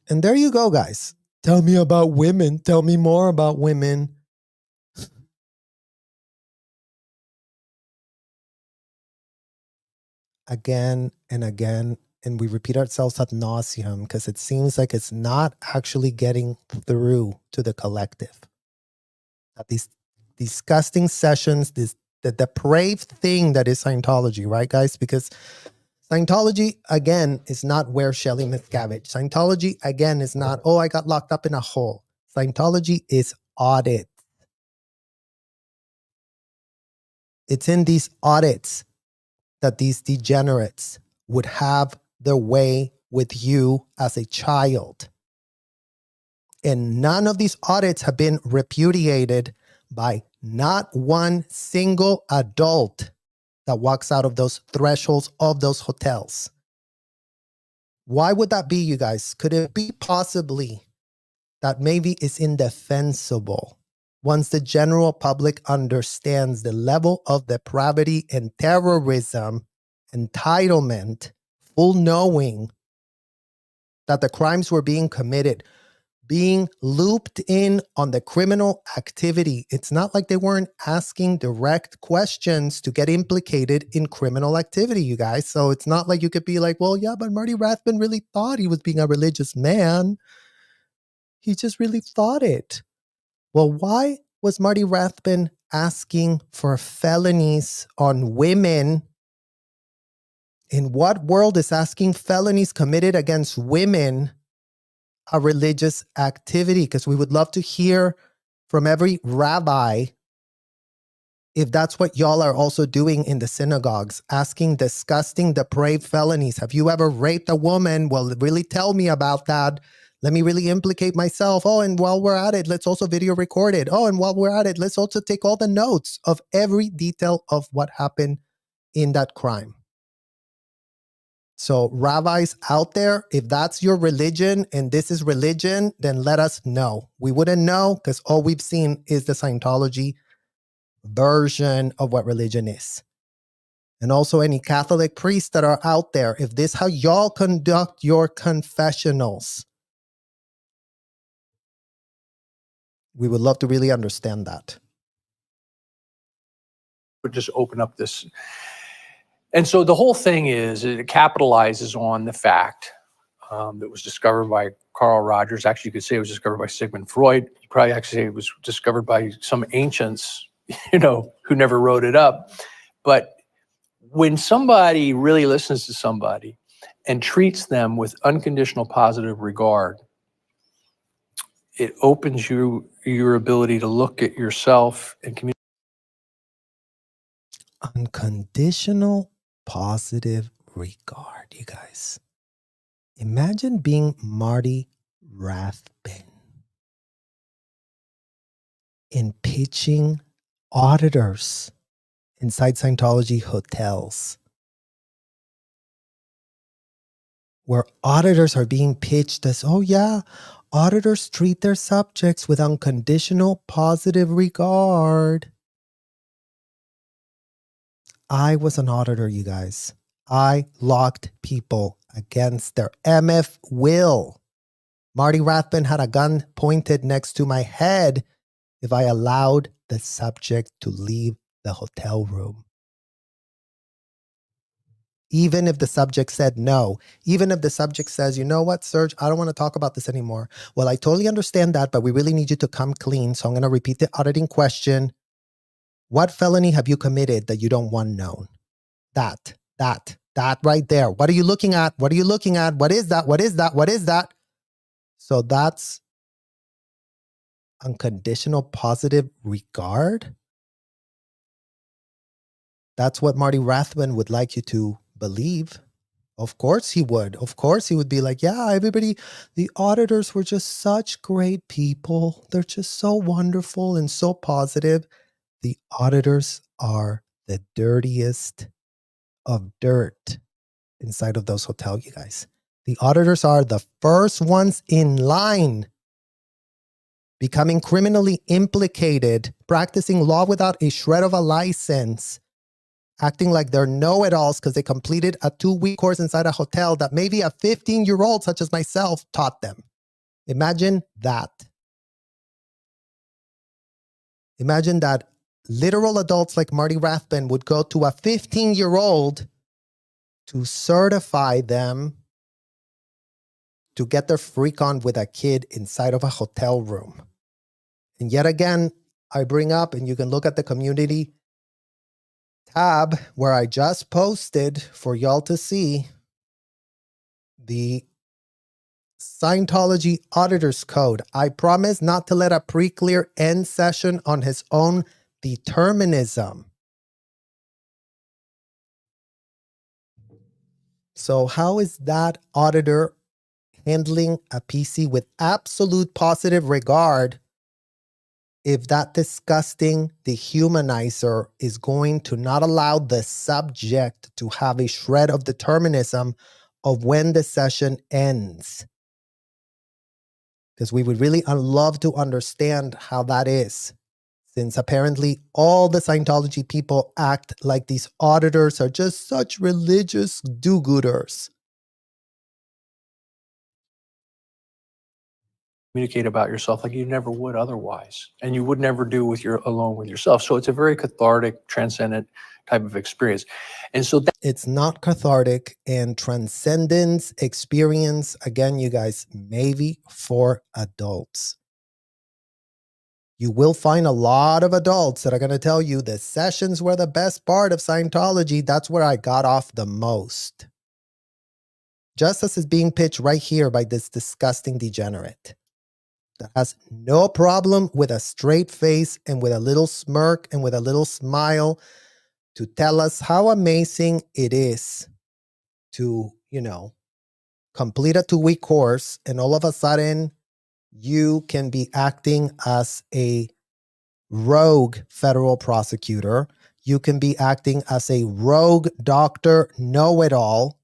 And there you go, guys. Tell me about women. Tell me more about women. Again and again. And we repeat ourselves ad nauseum because it seems like it's not actually getting through to the collective. That these disgusting sessions, the depraved thing that is Scientology, right, guys? Because Scientology, again, is not where Shelley Miscavige. Scientology, again, is not, oh, I got locked up in a hole. Scientology is audit. It's in these audits that these degenerates would have their way with you as a child. And none of these audits have been repudiated by not one single adult that walks out of those thresholds of those hotels. Why would that be, you guys? Could it be possibly that maybe it's indefensible once the general public understands the level of depravity and terrorism, entitlement, full knowing that the crimes were being committed, being looped in on the criminal activity? It's not like they weren't asking direct questions to get implicated in criminal activity, you guys. So it's not like you could be like, well, yeah, but Marty Rathbun really thought he was being a religious man. He just really thought it. Well, why was Marty Rathbun asking for felonies on women? In what world is asking felonies committed against women a religious activity? Because we would love to hear from every rabbi if that's what y'all are also doing in the synagogues, asking disgusting, depraved felonies. Have you ever raped a woman? Well, really tell me about that. Let me really implicate myself. Oh, and while we're at it, let's also video record it. Oh, and while we're at it, let's also take all the notes of every detail of what happened in that crime. So rabbis out there, if that's your religion and this is religion, then let us know. We wouldn't know because all we've seen is the Scientology version of what religion is. And also any Catholic priests that are out there, if this is how y'all conduct your confessionals, we would love to really understand that. Would just open up this. And so the whole thing is, it capitalizes on the fact that was discovered by Carl Rogers. Actually, you could say it was discovered by Sigmund Freud. You probably actually say it was discovered by some ancients, who never wrote it up. But when somebody really listens to somebody and treats them with unconditional positive regard, it opens your ability to look at yourself and communicate. Unconditional positive regard, you guys. Imagine being Marty Rathbun and pitching auditors inside Scientology hotels, where auditors are being pitched as, oh yeah, auditors treat their subjects with unconditional positive regard. I was an auditor, you guys. I locked people against their MF will. Marty Rathbun had a gun pointed next to my head if I allowed the subject to leave the hotel room. Even if the subject said no, even if the subject says, you know what, Serge, I don't want to talk about this anymore. Well, I totally understand that, but we really need you to come clean. So I'm going to repeat the auditing question. What felony have you committed that you don't want known? That right there. What are you looking at? What are you looking at? What is that? What is that? What is that? So that's unconditional positive regard. That's what Marty Rathbun would like you to believe. Of course he would. Of course he would be like, yeah, everybody, the auditors were just such great people. They're just so wonderful and so positive. The auditors are the dirtiest of dirt inside of those hotels, you guys. The auditors are the first ones in line, becoming criminally implicated, practicing law without a shred of a license, acting like they're know-it-alls because they completed a 2-week course inside a hotel that maybe a 15-year-old such as myself taught them. Imagine that. Imagine that literal adults like Marty Rathbun would go to a 15-year-old to certify them to get their freak on with a kid inside of a hotel room. And yet again, I bring up, and you can look at the community tab where I just posted for y'all to see the Scientology Auditor's Code. I promise not to let a pre-clear end session on his own determinism. So how is that auditor handling a PC with absolute positive regard if that disgusting dehumanizer is going to not allow the subject to have a shred of determinism of when the session ends? Because we would really love to understand how that is, since apparently all the Scientology people act like these auditors are just such religious do-gooders. Communicate about yourself like you never would otherwise, and you would never do with your alone with yourself. So it's a very cathartic, transcendent type of experience. And so it's not cathartic and transcendence experience, again, you guys, maybe for adults. You will find a lot of adults that are going to tell you the sessions were the best part of Scientology. That's where I got off the most. Just as is being pitched right here by this disgusting degenerate that has no problem with a straight face and with a little smirk and with a little smile to tell us how amazing it is to, complete a 2-week course, and all of a sudden you can be acting as a rogue federal prosecutor. You can be acting as a rogue doctor know-it-all,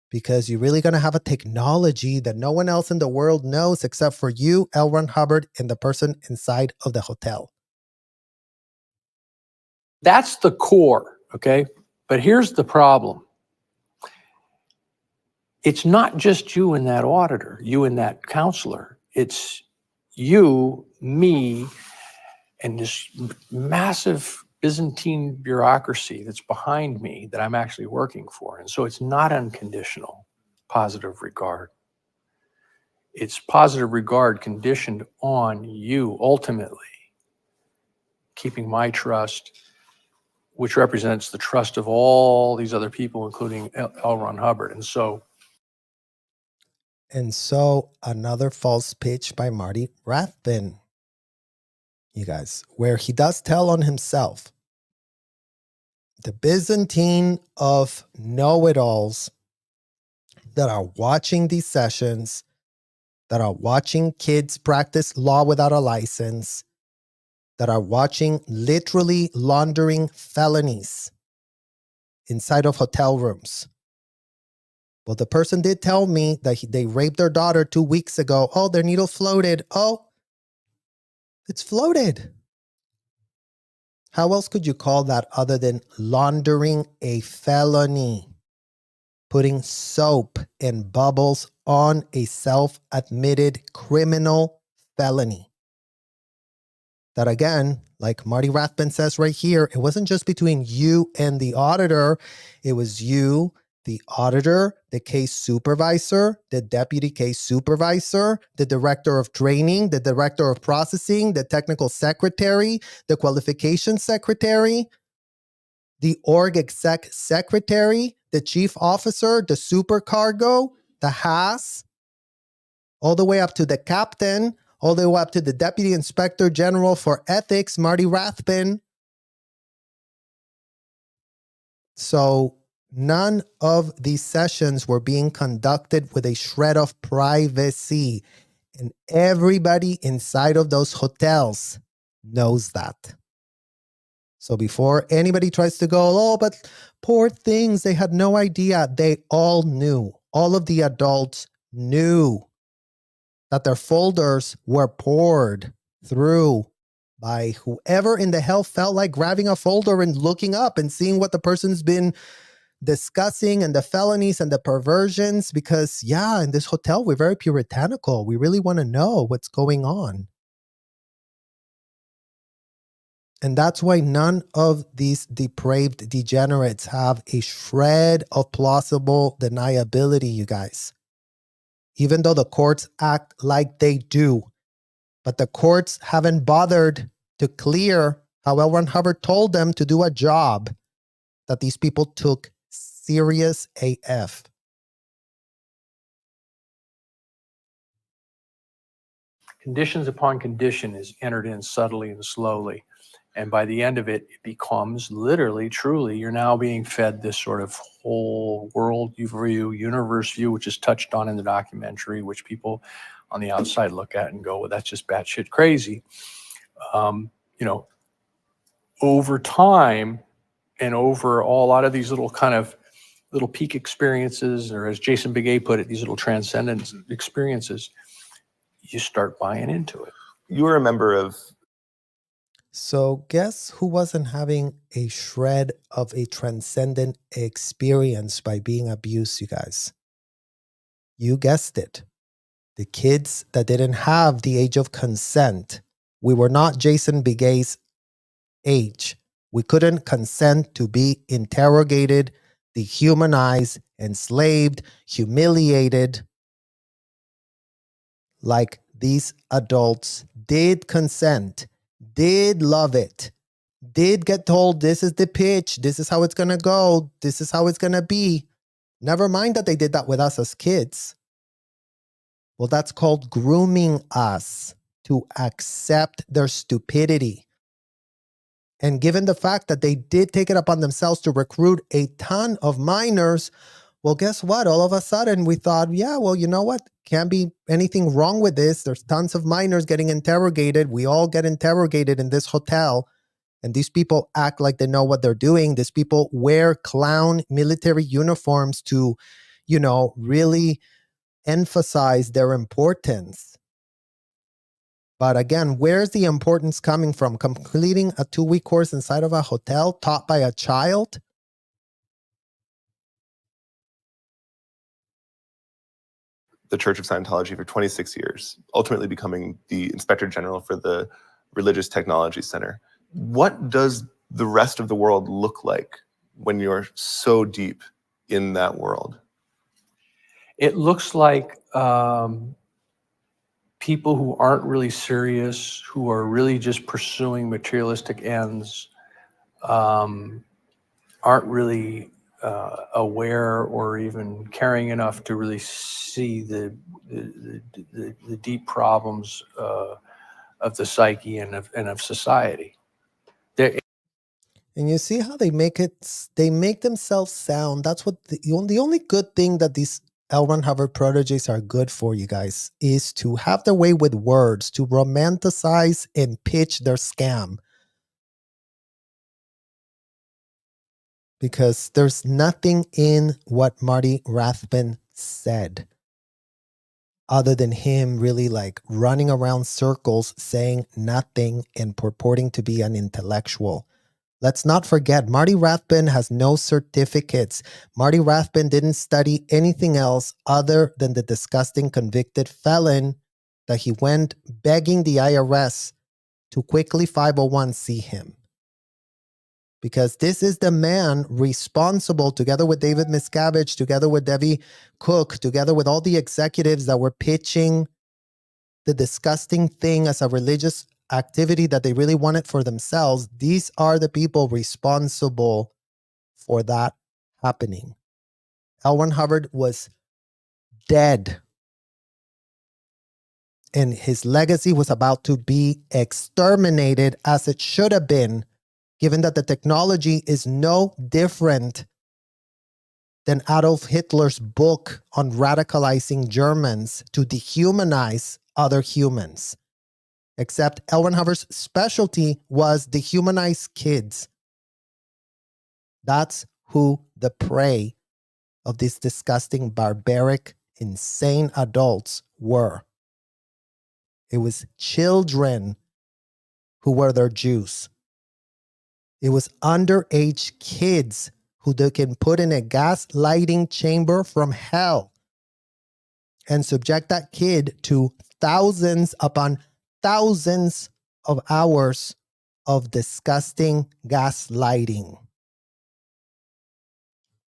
because you're really going to have a technology that no one else in the world knows except for you, L. Ron Hubbard, and the person inside of the hotel. that's the core, okay? But here's the problem. It's not just you and that auditor, you and that counselor. It's you, me, and this massive Byzantine bureaucracy that's behind me that I'm actually working for. And so it's not unconditional positive regard. It's positive regard conditioned on you ultimately keeping my trust which represents the trust of all these other people, including L. Ron Hubbard. And so another false pitch by Marty Rathbun, you guys, where he does tell on himself. The Byzantine of know-it-alls that are watching these sessions, that are watching kids practice law without a license, that are watching literally laundering felonies inside of hotel rooms. Well, the person did tell me that they raped their daughter 2 weeks ago. Oh, their needle floated. Oh, it's floated. How else could you call that other than laundering a felony? Putting soap and bubbles on a self-admitted criminal felony. That again, like Marty Rathbun says right here, it wasn't just between you and the auditor. It was you, the auditor, the case supervisor, the deputy case supervisor, the director of training, the director of processing, the technical secretary, the qualification secretary, the org exec secretary, the chief officer, the supercargo, the HAS, all the way up to the captain, all the way up to the Deputy Inspector General for Ethics, Marty Rathbun. So none of these sessions were being conducted with a shred of privacy. And everybody inside of those hotels knows that. So before anybody tries to go, oh, but poor things, they had no idea. They all knew. All of the adults knew that their folders were poured through by whoever in the hell felt like grabbing a folder and looking up and seeing what the person's been discussing and the felonies and the perversions. Because, yeah, in this hotel, we're very puritanical. We really want to know what's going on. And that's why none of these depraved degenerates have a shred of plausible deniability, you guys. Even though the courts act like they do. But the courts haven't bothered to clear how L. Ron Hubbard told them to do a job that these people took serious AF. conditions upon condition is entered in subtly and slowly. And by the end of it, it becomes literally, truly, you're now being fed this sort of whole world view, universe view, which is touched on in the documentary, which people on the outside look at and go, well, that's just batshit crazy. Over time and over a lot of these little kind of little peak experiences, or as Jason Begay put it, these little transcendent experiences, you start buying into it. You were a member of... So guess who wasn't having a shred of a transcendent experience by being abused, you guys? You guessed it. The kids that didn't have the age of consent. We were not Jason Begay's age. We couldn't consent to be interrogated, dehumanized, enslaved, humiliated, like these adults did consent, did love it, did get told this is the pitch, this is how it's going to go, this is how it's going to be. Never mind that they did that with us as kids. Well, that's called grooming us to accept their stupidity. And given the fact that they did take it upon themselves to recruit a ton of minors, well, guess what? All of a sudden we thought, yeah, well, you know what? Can't be anything wrong with this. There's tons of minors getting interrogated. We all get interrogated in this hotel. And these people act like they know what they're doing. These people wear clown military uniforms to, really emphasize their importance. But again, where's the importance coming from? Completing a 2-week course inside of a hotel taught by a child? The Church of Scientology for 26 years, ultimately becoming the Inspector General for the Religious Technology Center. What does the rest of the world look like when you're so deep in that world? It looks like people who aren't really serious, who are really just pursuing materialistic ends, aren't really aware or even caring enough to really see the deep problems of the psyche and of society. And you see how they make themselves sound. That's what the only good thing that these L. Ron Hubbard proteges are good for, you guys, is to have their way with words, to romanticize and pitch their scam. Because there's nothing in what Marty Rathbun said other than him really like running around circles saying nothing and purporting to be an intellectual. Let's not forget, Marty Rathbun has no certificates. Marty Rathbun didn't study anything else other than the disgusting convicted felon that he went begging the IRS to quickly 501c him. Because this is the man responsible, together with David Miscavige, together with Debbie Cook, together with all the executives that were pitching the disgusting thing as a religious activity that they really wanted for themselves. These are the people responsible for that happening. L. Ron Hubbard was dead, and his legacy was about to be exterminated, as it should have been, given that the technology is no different than Adolf Hitler's book on radicalizing Germans to dehumanize other humans. Except L. Ron Hubbard's specialty was dehumanize kids. That's who the prey of these disgusting, barbaric, insane adults were. It was children who were their Jews. It was underage kids who they can put in a gaslighting chamber from hell and subject that kid to thousands upon thousands of hours of disgusting gaslighting.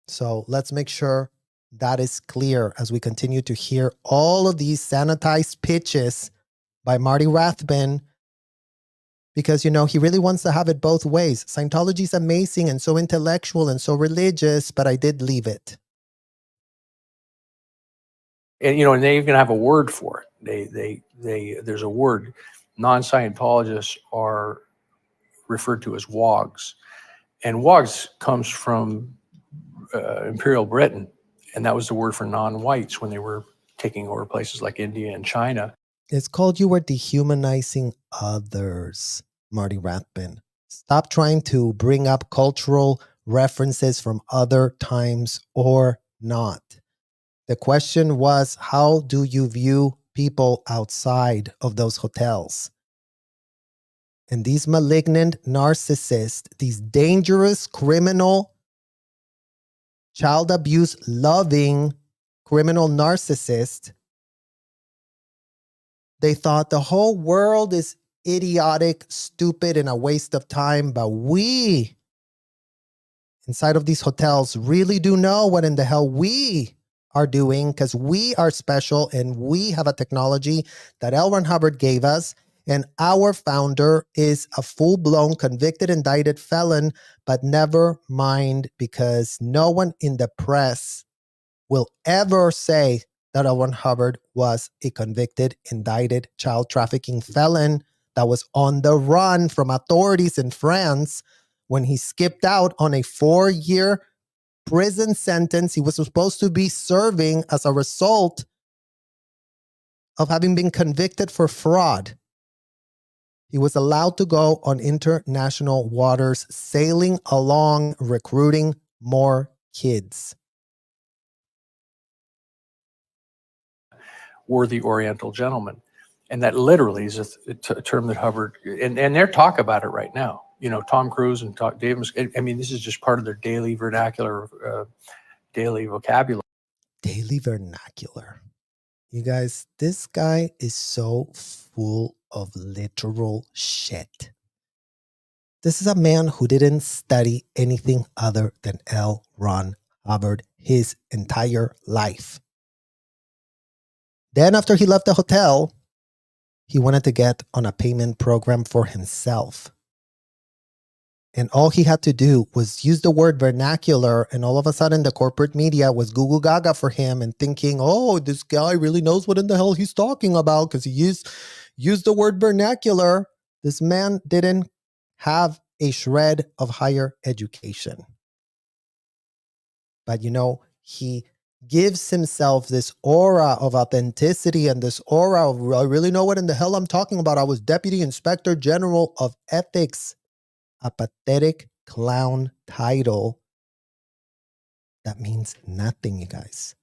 So let's make sure that is clear as we continue to hear all of these sanitized pitches by Marty Rathbun, because, you know, he really wants to have it both ways. Scientology is amazing and so intellectual and so religious, but I did leave it. And, you know, and they even have a word for it. There's a word. Non-Scientologists are referred to as wogs. And wogs comes from Imperial Britain. And that was the word for non-whites when they were taking over places like India and China. It's called you were dehumanizing others, Marty Rathbun. Stop trying to bring up cultural references from other times or not. The question was, how do you view people outside of those hotels? And these malignant narcissists, these dangerous criminal, child abuse loving criminal narcissists, they thought the whole world is idiotic, stupid, and a waste of time, but we inside of these hotels really do know what in the hell we are doing, because we are special and we have a technology that L. Ron Hubbard gave us, and our founder is a full-blown convicted, indicted felon, but never mind, because no one in the press will ever say that L. Ron Hubbard was a convicted, indicted child trafficking felon that was on the run from authorities in France when he skipped out on a 4-year prison sentence he was supposed to be serving as a result of having been convicted for fraud. He was allowed to go on international waters, sailing along, recruiting more kids. Worthy Oriental gentleman. And that literally is a term that Hubbard, and they're talk about it right now. You know, Tom Cruise and Davis. I mean, this is just part of their daily vernacular, daily vocabulary. Daily vernacular. You guys, this guy is so full of literal shit. This is a man who didn't study anything other than L. Ron Hubbard his entire life. Then after he left the hotel, he wanted to get on a payment program for himself. And all he had to do was use the word vernacular, and all of a sudden the corporate media was Google Gaga for him and thinking, oh, this guy really knows what in the hell he's talking about because he used the word vernacular. This man didn't have a shred of higher education. But he gives himself this aura of authenticity and this aura of, I really know what in the hell I'm talking about. I was Deputy Inspector General of Ethics. A pathetic clown title that means nothing, you guys.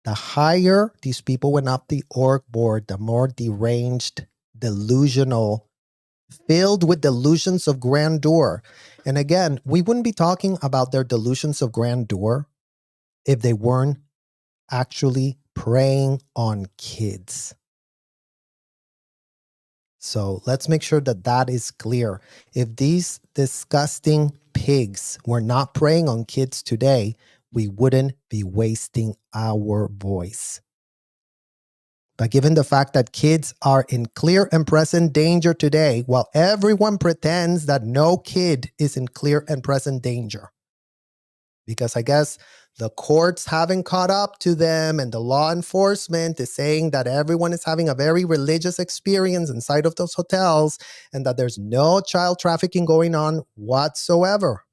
The higher these people went up the org board, the more deranged, delusional, filled with delusions of grandeur. And again, we wouldn't be talking about their delusions of grandeur if they weren't actually preying on kids. So let's make sure that that is clear. If these disgusting pigs were not preying on kids today, we wouldn't be wasting our voice. But given the fact that kids are in clear and present danger today, while everyone pretends that no kid is in clear and present danger, because I guess the courts haven't caught up to them and the law enforcement is saying that everyone is having a very religious experience inside of those hotels and that there's no child trafficking going on whatsoever.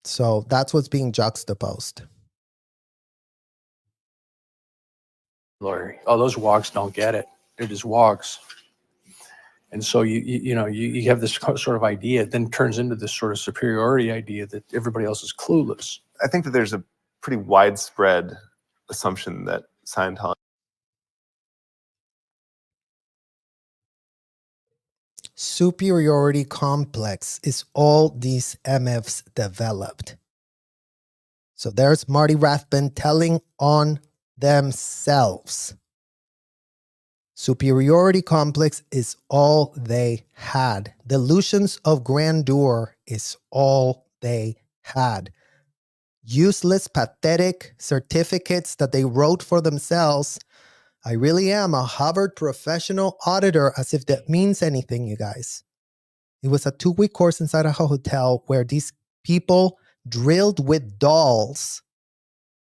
So that's what's being juxtaposed. Larry, oh, those wogs don't get it. They're just wogs. And so you have this sort of idea, it then turns into this sort of superiority idea that everybody else is clueless. I think that there's a pretty widespread assumption that Scientology Superiority complex is all these MFs developed. So there's Marty Rathbun telling on themselves. Superiority complex is all they had. Delusions of grandeur is all they had. Useless, pathetic certificates that they wrote for themselves. I really am a Harvard professional auditor, as if that means anything, you guys. It was a 2-week course inside a hotel where these people drilled with dolls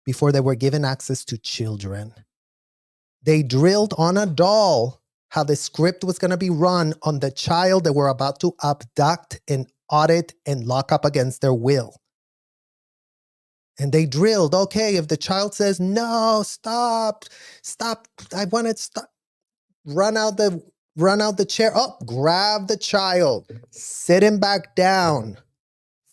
before they were given access to children. They drilled on a doll how the script was going to be run on the child they were about to abduct and audit and lock up against their will. And they drilled, okay, if the child says, no, stop, I want to stop, run out the chair, grab the child, sit him back down,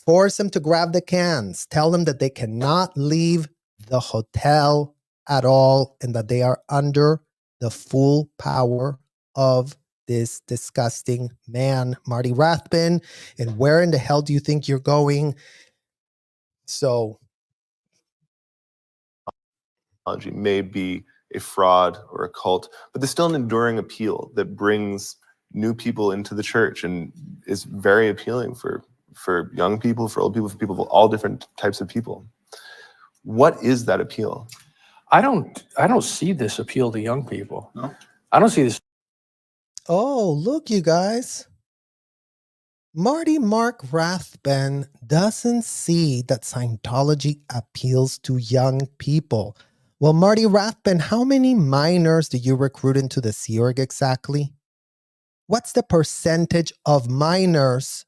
force him to grab the cans, tell them that they cannot leave the hotel at all and that they are under the full power of this disgusting man, Marty Rathbun. And where in the hell do you think you're going? So may be a fraud or a cult, but there's still an enduring appeal that brings new people into the church and is very appealing for young people, for old people, for people of all different types of people. What is that appeal? I don't see this appeal to young people. No? I don't see this. Oh, look, you guys. Marty Mark Rathbun doesn't see that Scientology appeals to young people. Well, Marty Rathbun, how many minors do you recruit into the Sea Org exactly? What's the percentage of minors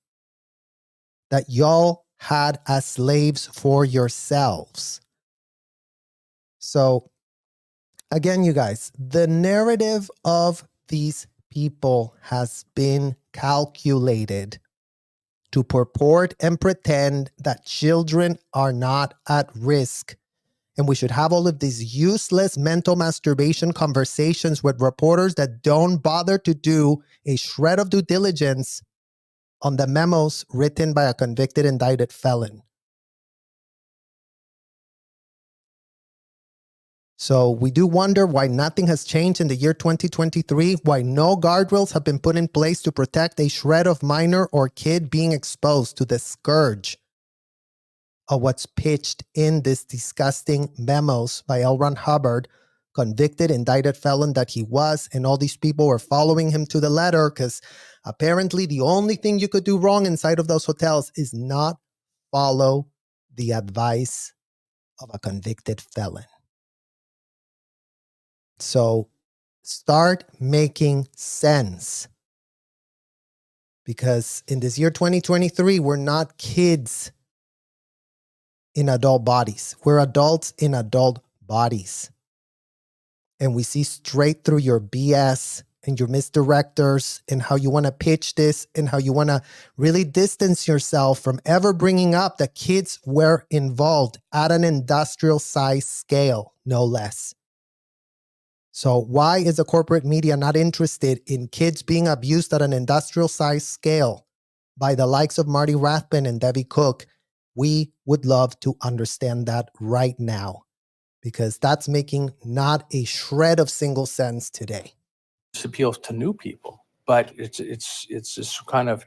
that y'all had as slaves for yourselves? So, again, you guys, the narrative of these people has been calculated to purport and pretend that children are not at risk. And we should have all of these useless mental masturbation conversations with reporters that don't bother to do a shred of due diligence on the memos written by a convicted, indicted felon. So we do wonder why nothing has changed in the year 2023, why no guardrails have been put in place to protect a shred of minor or kid being exposed to the scourge of what's pitched in these disgusting memos by L. Ron Hubbard convicted, indicted felon that he was, and all these people were following him to the letter because apparently the only thing you could do wrong inside of those hotels is not follow the advice of a convicted felon. So start making sense. Because in this year 2023, we're not kids in adult bodies. We're adults in adult bodies. And we see straight through your BS and your misdirectors and how you want to pitch this and how you want to really distance yourself from ever bringing up that kids were involved at an industrial size scale, no less. So why is the corporate media not interested in kids being abused at an industrial size scale by the likes of Marty Rathbun and Debbie Cook? We would love to understand that right now, because that's making not a shred of single sense today. This appeals to new people, but it's this kind of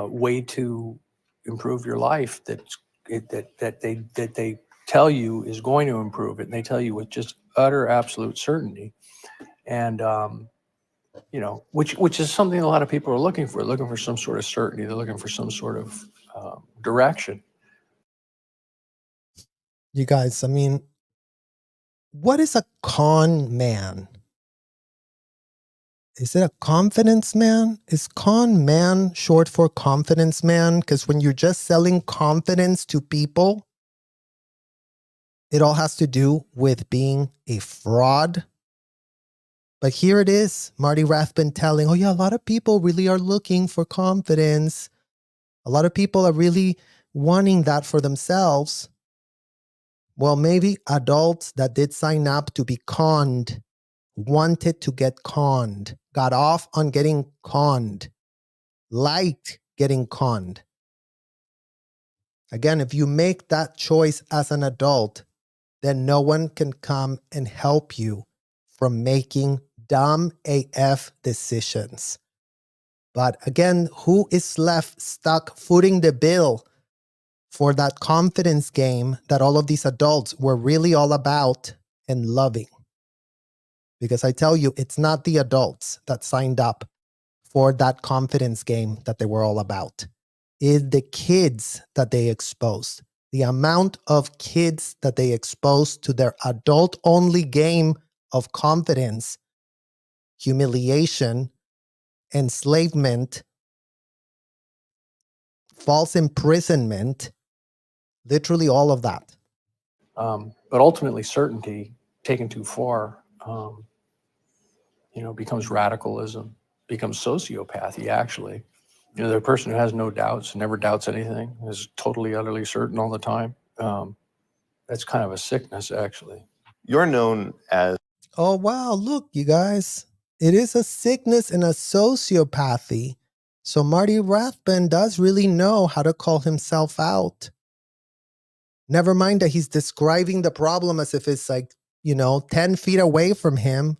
way to improve your life that they tell you is going to improve it, and they tell you with just utter absolute certainty, and which is something a lot of people are looking for some sort of certainty. They're looking for some sort of direction. You guys, I mean, what is a con man? Is it a confidence man? Is con man short for confidence man? Because when you're just selling confidence to people, it all has to do with being a fraud. But here it is, Marty Rathbun telling, oh yeah, a lot of people really are looking for confidence. A lot of people are really wanting that for themselves. Well, maybe adults that did sign up to be conned wanted to get conned, got off on getting conned, liked getting conned. Again, if you make that choice as an adult, then no one can come and help you from making dumb AF decisions. But again, who is left stuck footing the bill for that confidence game that all of these adults were really all about and loving? Because I tell you, it's not the adults that signed up for that confidence game that they were all about. It's the kids that they exposed. The amount of kids that they exposed to their adult-only game of confidence, humiliation, enslavement, false imprisonment, literally all of that. But ultimately, certainty taken too far, becomes radicalism, becomes sociopathy, actually. The person who has no doubts, never doubts anything, is totally, utterly certain all the time. That's kind of a sickness, actually. You're known as... Oh, wow. Look, you guys. It is a sickness and a sociopathy. So Marty Rathbun does really know how to call himself out. Never mind that he's describing the problem as if it's 10 feet away from him.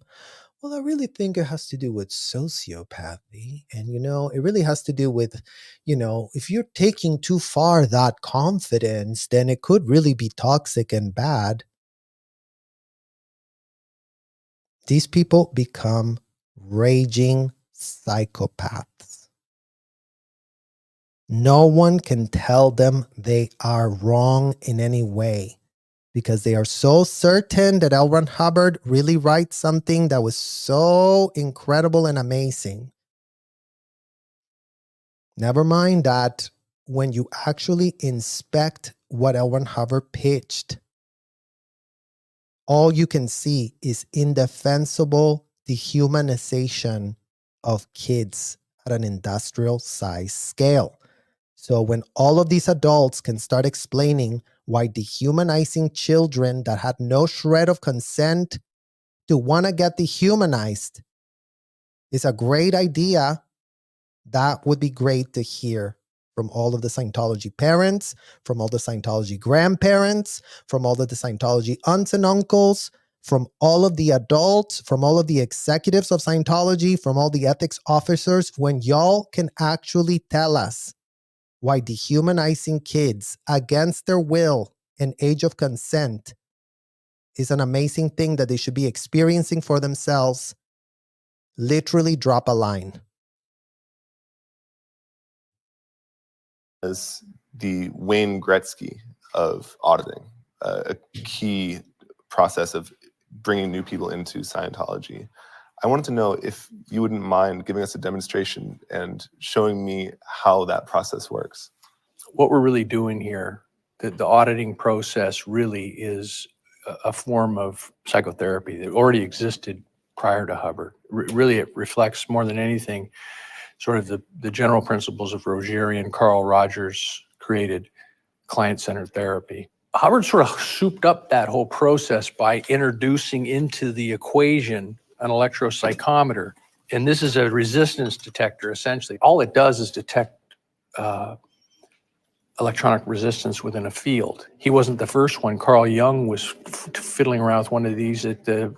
Well, I really think it has to do with sociopathy. And, it really has to do with, if you're taking too far that confidence, then it could really be toxic and bad. These people become raging psychopaths. No one can tell them they are wrong in any way, because they are so certain that L. Ron Hubbard really writes something that was so incredible and amazing. Never mind that when you actually inspect what L. Ron Hubbard pitched, all you can see is indefensible dehumanization of kids at an industrial size scale. So when all of these adults can start explaining why dehumanizing children that had no shred of consent to want to get dehumanized is a great idea, that would be great to hear from all of the Scientology parents, from all the Scientology grandparents, from all of the Scientology aunts and uncles, from all of the adults, from all of the executives of Scientology, from all the ethics officers, when y'all can actually tell us why dehumanizing kids against their will and age of consent is an amazing thing that they should be experiencing for themselves, literally drop a line. As the Wayne Gretzky of auditing, a key process of bringing new people into Scientology. I wanted to know if you wouldn't mind giving us a demonstration and showing me how that process works. What we're really doing here, the auditing process really is a form of psychotherapy that already existed prior to Hubbard. Really, it reflects more than anything sort of the general principles of Rogerian Carl Rogers created client-centered therapy. Hubbard sort of souped up that whole process by introducing into the equation an electropsychometer. And this is a resistance detector, essentially. All it does is detect electronic resistance within a field. He wasn't the first one. Carl Jung was fiddling around with one of these at the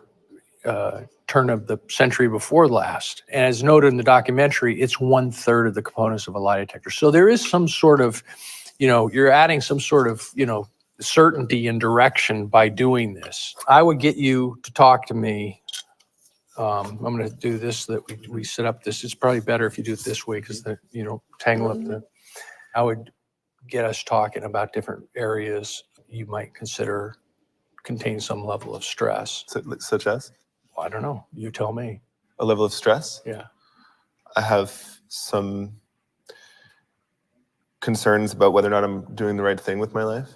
turn of the century before last. And as noted in the documentary, it's 1/3 of the components of a lie detector. So there is some sort of, you're adding some sort of, certainty and direction by doing this. I would get you to talk to me. I'm going to do this so that we set up this. It's probably better if you do it this way because tangle up I would get us talking about different areas you might consider contain some level of stress. Such as? Well, I don't know. You tell me. A level of stress? Yeah. I have some concerns about whether or not I'm doing the right thing with my life.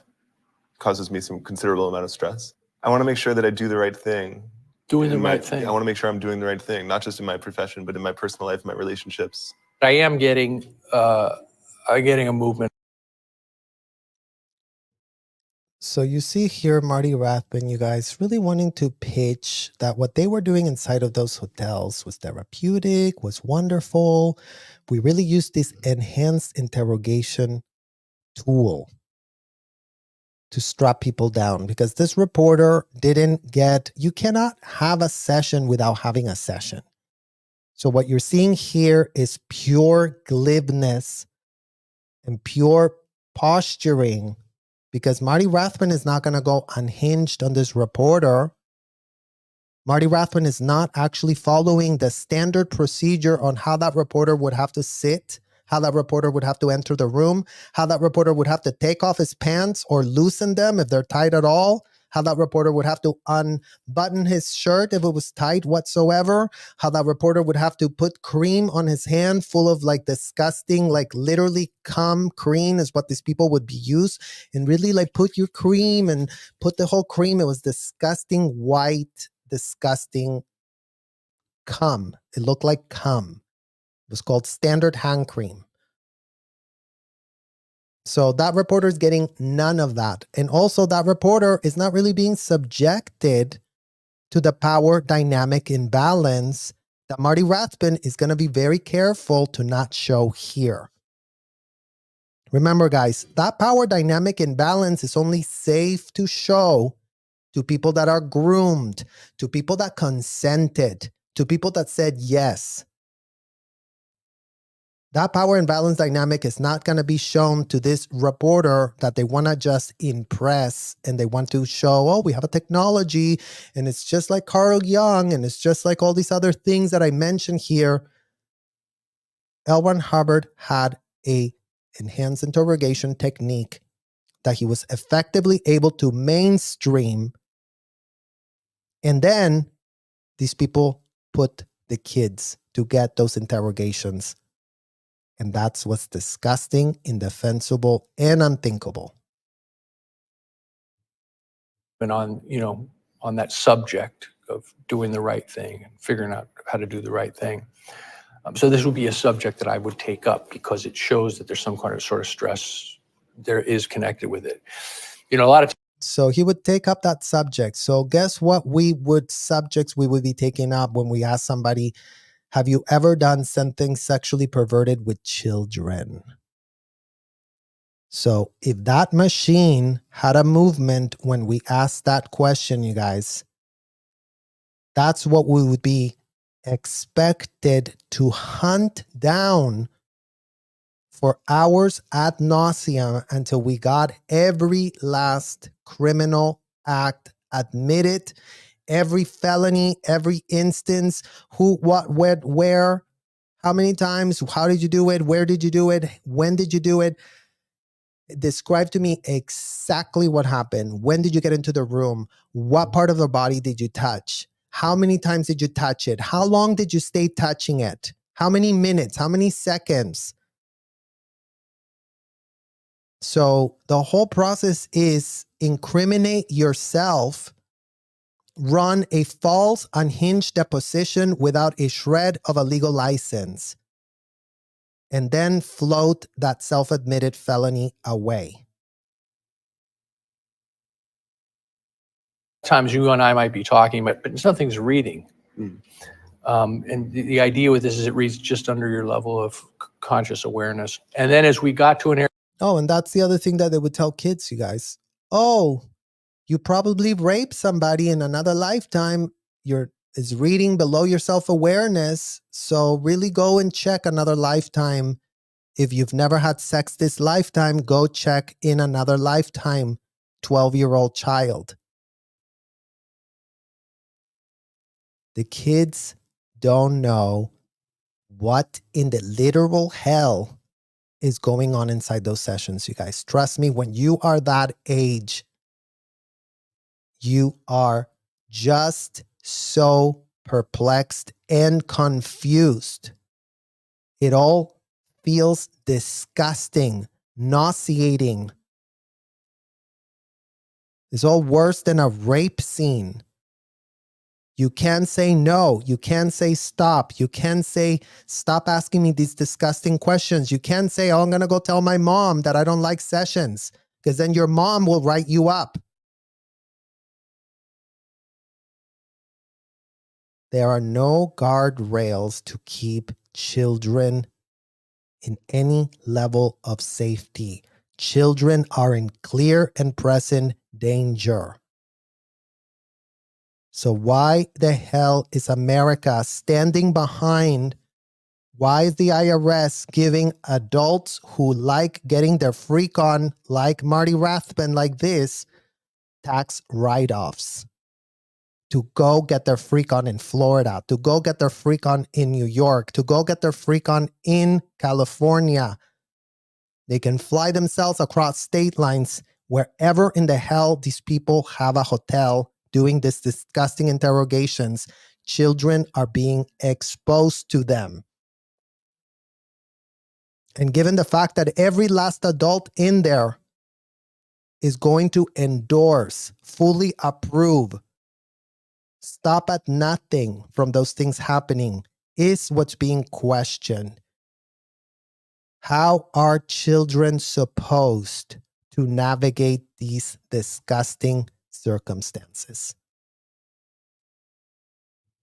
Causes me some considerable amount of stress. I want to make sure that I do the right thing. Doing the right thing. I want to make sure I'm doing the right thing, not just in my profession, but in my personal life, my relationships. I am getting a movement. So you see here Marty Rathbun, you guys, really wanting to pitch that what they were doing inside of those hotels was therapeutic, was wonderful. We really used this enhanced interrogation tool to strap people down because this reporter you cannot have a session without having a session. So what you're seeing here is pure glibness and pure posturing because Marty Rathbun is not going to go unhinged on this reporter. Marty Rathbun is not actually following the standard procedure on how that reporter would have to sit, how that reporter would have to enter the room, how that reporter would have to take off his pants or loosen them if they're tight at all, how that reporter would have to unbutton his shirt if it was tight whatsoever, how that reporter would have to put cream on his hand full of like disgusting, like literally cum cream is what these people would be used, and really like put your cream and put the whole cream. It was disgusting white, disgusting cum. It looked like cum. It was called standard hand cream. So that reporter is getting none of that. And also that reporter is not really being subjected to the power dynamic imbalance that Marty Rathbun is going to be very careful to not show here. Remember, guys, that power dynamic imbalance is only safe to show to people that are groomed, to people that consented, to people that said yes. That power imbalance dynamic is not going to be shown to this reporter that they want to just impress and they want to show, oh, we have a technology and it's just like Carl Jung and it's just like all these other things that I mentioned here. L. Ron Hubbard had a enhanced interrogation technique that he was effectively able to mainstream. And then these people put the kids to get those interrogations. And that's what's disgusting, indefensible, and unthinkable. And on that subject of doing the right thing and figuring out how to do the right thing. So this would be a subject that I would take up because it shows that there's some kind of sort of stress there is connected with it. A lot of So he would take up that subject. So guess what subjects we would be taking up when we ask somebody, have you ever done something sexually perverted with children? So if that machine had a movement when we asked that question, you guys, that's what we would be expected to hunt down for hours ad nauseum until we got every last criminal act admit it. Every felony, every instance, who, what, when, where, how many times, how did you do it, where did you do it, when did you do it? Describe to me exactly what happened. When did you get into the room? What part of the body did you touch? How many times did you touch it? How long did you stay touching it? How many minutes? How many seconds? So the whole process is incriminate yourself, run a false, unhinged deposition without a shred of a legal license, and then float that self-admitted felony away. Times you and I might be talking, but something's reading. And the idea with this is it reads just under your level of conscious awareness. And then as we got to an area. Oh, and that's the other thing that they would tell kids, you guys. Oh, you probably raped somebody in another lifetime. Is reading below your self-awareness. So really go and check another lifetime. If you've never had sex this lifetime, go check in another lifetime, 12-year-old child. The kids don't know what in the literal hell is going on inside those sessions, you guys. Trust me, when you are that age, you are just so perplexed and confused. It all feels disgusting, nauseating. It's all worse than a rape scene. You can't say no. You can't say stop. You can't say stop asking me these disgusting questions. You can't say, oh, I'm going to go tell my mom that I don't like sessions, because then your mom will write you up. There are no guardrails to keep children in any level of safety. Children are in clear and present danger. So why the hell is America standing behind? Why is the IRS giving adults who like getting their freak on, like Marty Rathbun, like this, tax write-offs? To go get their freak on in Florida, to go get their freak on in New York, to go get their freak on in California. They can fly themselves across state lines wherever in the hell these people have a hotel doing these disgusting interrogations. Children are being exposed to them. And given the fact that every last adult in there is going to endorse, fully approve, stop at nothing from those things happening, is what's being questioned. How are children supposed to navigate these disgusting circumstances?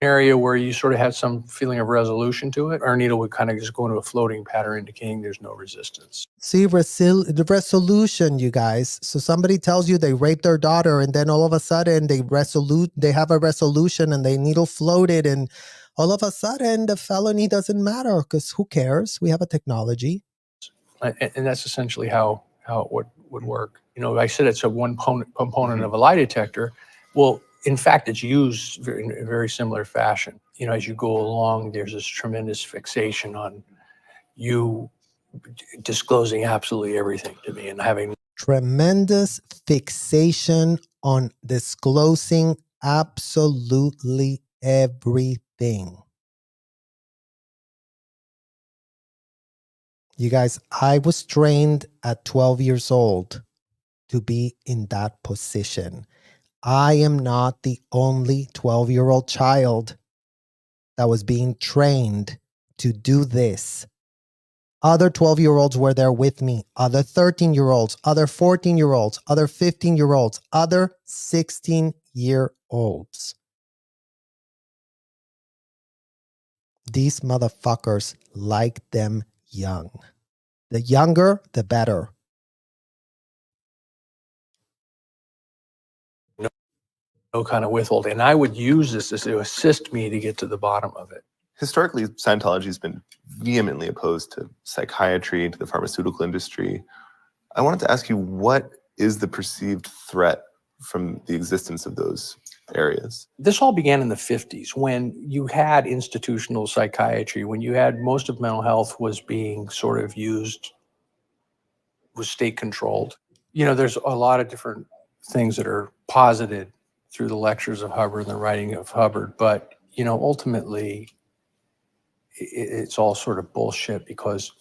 Area where you sort of had some feeling of resolution to it, our needle would kind of just go into a floating pattern indicating there's no resistance. See, the resolution, you guys. So somebody tells you they raped their daughter, and then all of a sudden they have a resolution and they needle floated, and all of a sudden the felony doesn't matter because who cares? We have a technology. And that's essentially how it would work. You know, I said it's a one component of a lie detector. Well, in fact, it's used in a very similar fashion. You know, as you go along, there's this tremendous fixation on you disclosing absolutely everything to me and having Tremendous fixation on disclosing absolutely everything. You guys, I was trained at 12 years old to be in that position. I am not the only 12-year-old child that was being trained to do this. Other 12-year-olds were there with me. Other 13-year-olds, other 14-year-olds, other 15-year-olds, other 16-year-olds. These motherfuckers like them young. The younger, the better. no kind of withhold. And I would use this to assist me to get to the bottom of it. Historically, Scientology has been vehemently opposed to psychiatry, to the pharmaceutical industry. I wanted to ask you, what is the perceived threat from the existence of those areas? This all began in the 50s when you had institutional psychiatry, when you had most of mental health was being sort of used, was state controlled. There's a lot of different things that are posited through the lectures of Hubbard and the writing of Hubbard, but ultimately it's all sort of bullshit because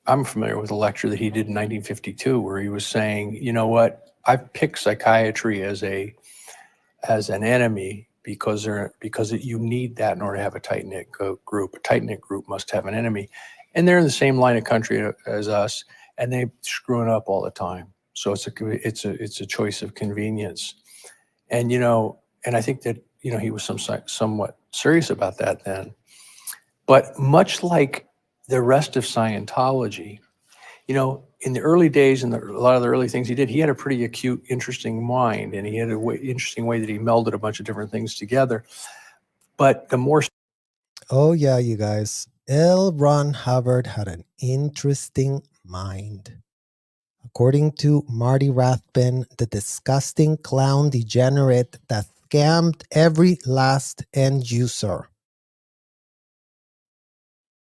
I'm familiar with a lecture that he did in 1952 where he was saying, you know what, I've picked psychiatry as an enemy because you need that in order to have a tight-knit group. A tight-knit group must have an enemy. And they're in the same line of country as us, and they're screwing up all the time. So it's a choice of convenience. And and I think that he was somewhat serious about that then. But much like the rest of Scientology, in the early days and a lot of the early things he did, he had a pretty acute, interesting mind, and he had an interesting way that he melded a bunch of different things together. But the more... Oh, yeah, you guys. L. Ron Hubbard had an interesting mind. According to Marty Rathbun, the disgusting clown degenerate that scammed every last end user,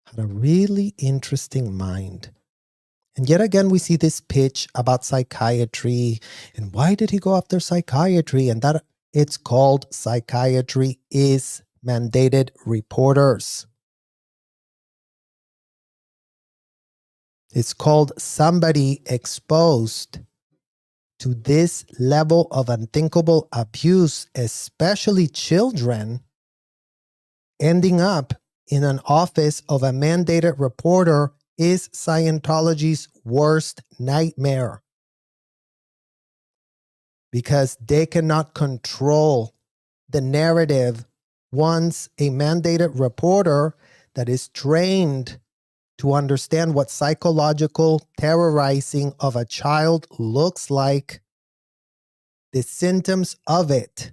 had a really interesting mind. And yet again, we see this pitch about psychiatry. And why did he go after psychiatry? And that it's called psychiatry is mandated reporters. It's called somebody exposed to this level of unthinkable abuse, especially children, ending up in an office of a mandated reporter is Scientology's worst nightmare. Because they cannot control the narrative once a mandated reporter that is trained to understand what psychological terrorizing of a child looks like, the symptoms of it.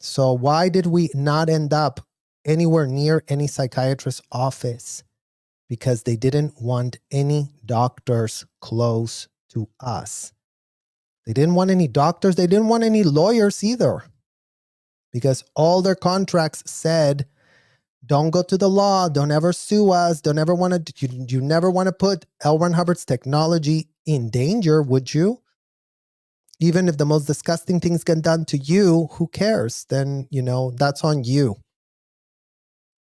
So why did we not end up anywhere near any psychiatrist's office? Because they didn't want any doctors close to us. They didn't want any doctors. They didn't want any lawyers either. Because all their contracts said, don't go to the law. Don't ever sue us. Don't ever want to, you never want to put L. Ron Hubbard's technology in danger, would you? Even if the most disgusting things get done to you, who cares? Then, that's on you.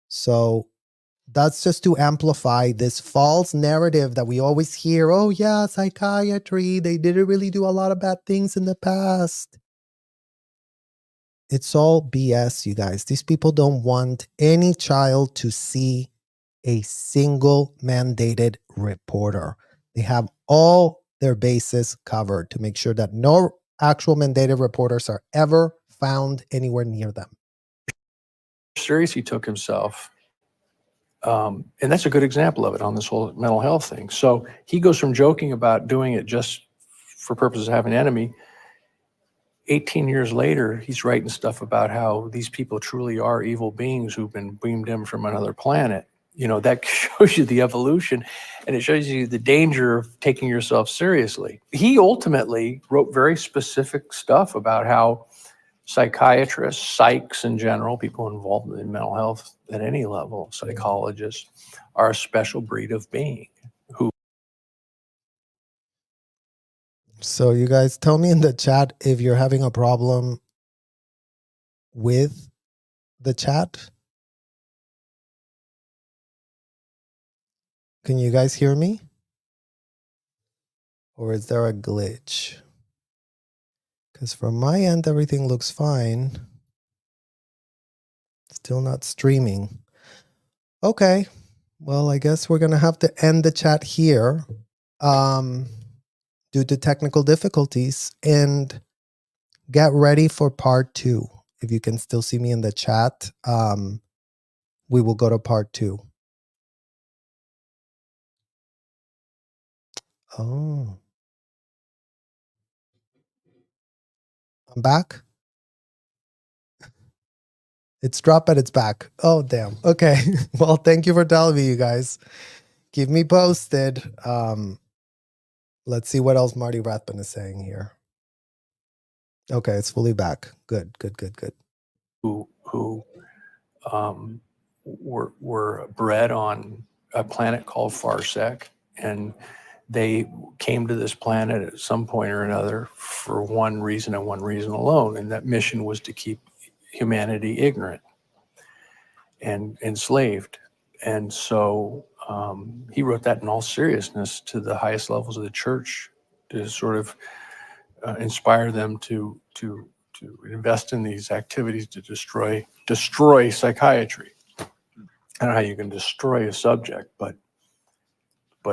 So that's just to amplify this false narrative that we always hear. Oh yeah, psychiatry, they didn't really do a lot of bad things in the past. It's all BS, you guys. These people don't want any child to see a single mandated reporter. They have all their bases covered to make sure that no actual mandated reporters are ever found anywhere near them. Serious he took himself. And that's a good example of it on this whole mental health thing. So he goes from joking about doing it just for purposes of having an enemy. 18 years later, he's writing stuff about how these people truly are evil beings who've been beamed in from another planet. That shows you the evolution, and it shows you the danger of taking yourself seriously. He ultimately wrote very specific stuff about how psychiatrists, psychs in general, people involved in mental health at any level, psychologists, are a special breed of being who... So you guys tell me in the chat if you're having a problem with the chat. Can you guys hear me? Or is there a glitch? Because from my end, everything looks fine. Still not streaming. Okay. Well, I guess we're going to have to end the chat here due to technical difficulties, and get ready for part 2. If you can still see me in the chat, we will go to part 2. Oh. I'm back? It's dropped, but it's back. Oh, damn. Okay. Well, thank you for telling me, you guys. Keep me posted. Let's see what else Marty Rathbun is saying here. Okay, it's fully back. Good. who were bred on a planet called Farsec, and they came to this planet at some point or another for one reason and one reason alone, and that mission was to keep humanity ignorant and enslaved. And so he wrote that in all seriousness to the highest levels of the church to sort of inspire them to invest in these activities to destroy psychiatry. I don't know how you can destroy a subject, but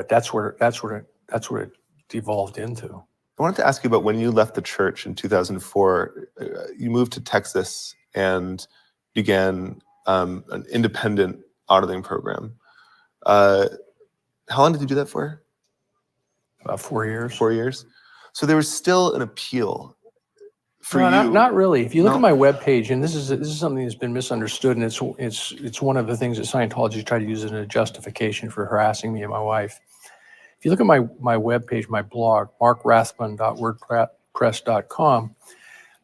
that's what it devolved into. I wanted to ask you about when you left the church in 2004. You moved to Texas and began an independent auditing program. How long did you do that for? About 4 years. 4 years. So there was still an appeal for No, you. not really. If you look No? at my webpage, and this is something that's been misunderstood, and it's one of the things that Scientology tried to use as a justification for harassing me and my wife. If you look at my webpage, my blog, markrathbun.wordpress.com,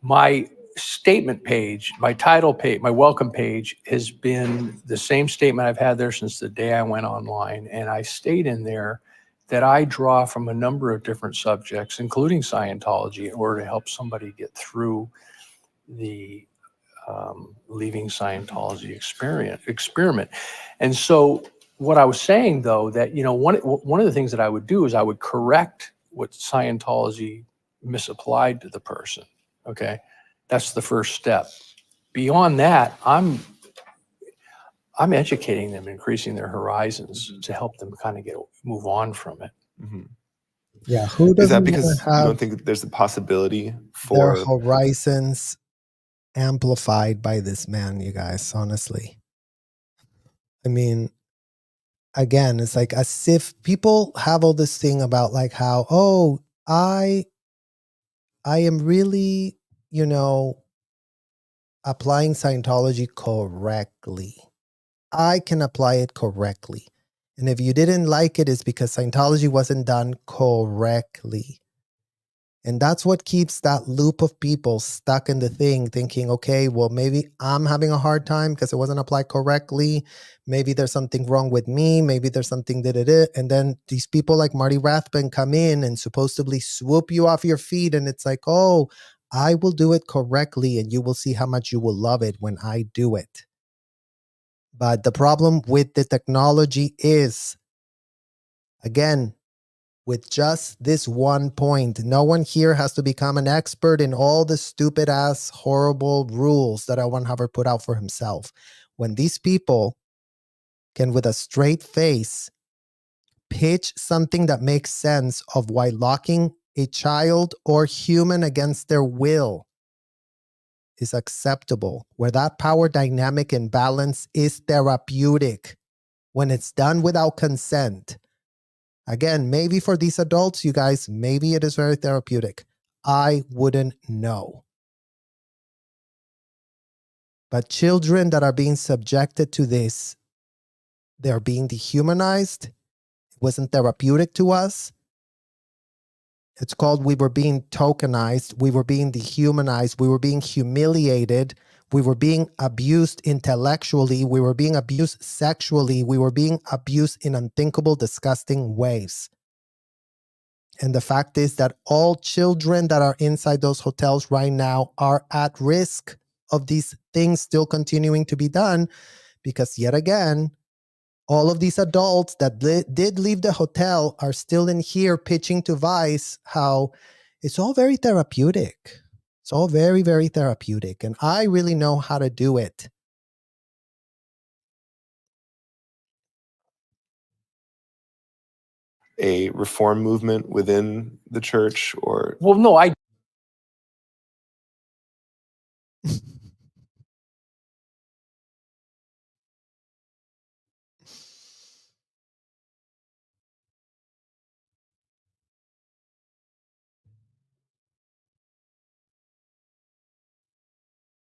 my statement page, my title page, my welcome page has been the same statement I've had there since the day I went online. And I state in there that I draw from a number of different subjects, including Scientology, in order to help somebody get through the leaving Scientology experiment. And so what I was saying, though, that, you know, one of the things that I would do is I would correct what Scientology misapplied to the person. Okay, that's the first step. Beyond that, I'm educating them, increasing their horizons to help them kind of move on from it. Mm-hmm. Yeah, who Is doesn't that because wanna you have don't think that there's a possibility their for horizons amplified by this man, you guys, honestly? I mean, again, it's like as if people have all this thing about like how, oh, I am really, you know, applying Scientology correctly. I can apply it correctly. And if you didn't like it, it's because Scientology wasn't done correctly. And that's what keeps that loop of people stuck in the thing, thinking, okay, well, maybe I'm having a hard time because it wasn't applied correctly. Maybe there's something wrong with me. Maybe there's something that it is. And then these people like Marty Rathbun come in and supposedly swoop you off your feet. And it's like, oh, I will do it correctly. And you will see how much you will love it when I do it. But the problem with the technology is, again, with just this one point, no one here has to become an expert in all the stupid ass, horrible rules that L1 Hubbard put out for himself. When these people can, with a straight face, pitch something that makes sense of why locking a child or human against their will is acceptable, where that power dynamic imbalance is therapeutic, when it's done without consent. Again, maybe for these adults, you guys, maybe it is very therapeutic. I wouldn't know. But children that are being subjected to this, they're being dehumanized. It wasn't therapeutic to us. It's called we were being tokenized. We were being dehumanized. We were being humiliated. We were being abused intellectually. We were being abused sexually. We were being abused in unthinkable, disgusting ways. And the fact is that all children that are inside those hotels right now are at risk of these things still continuing to be done, because yet again, all of these adults that did leave the hotel are still in here pitching to Vice how it's all very therapeutic. It's all very, very therapeutic. And I really know how to do it. a reform movement within the church, or Well, no, I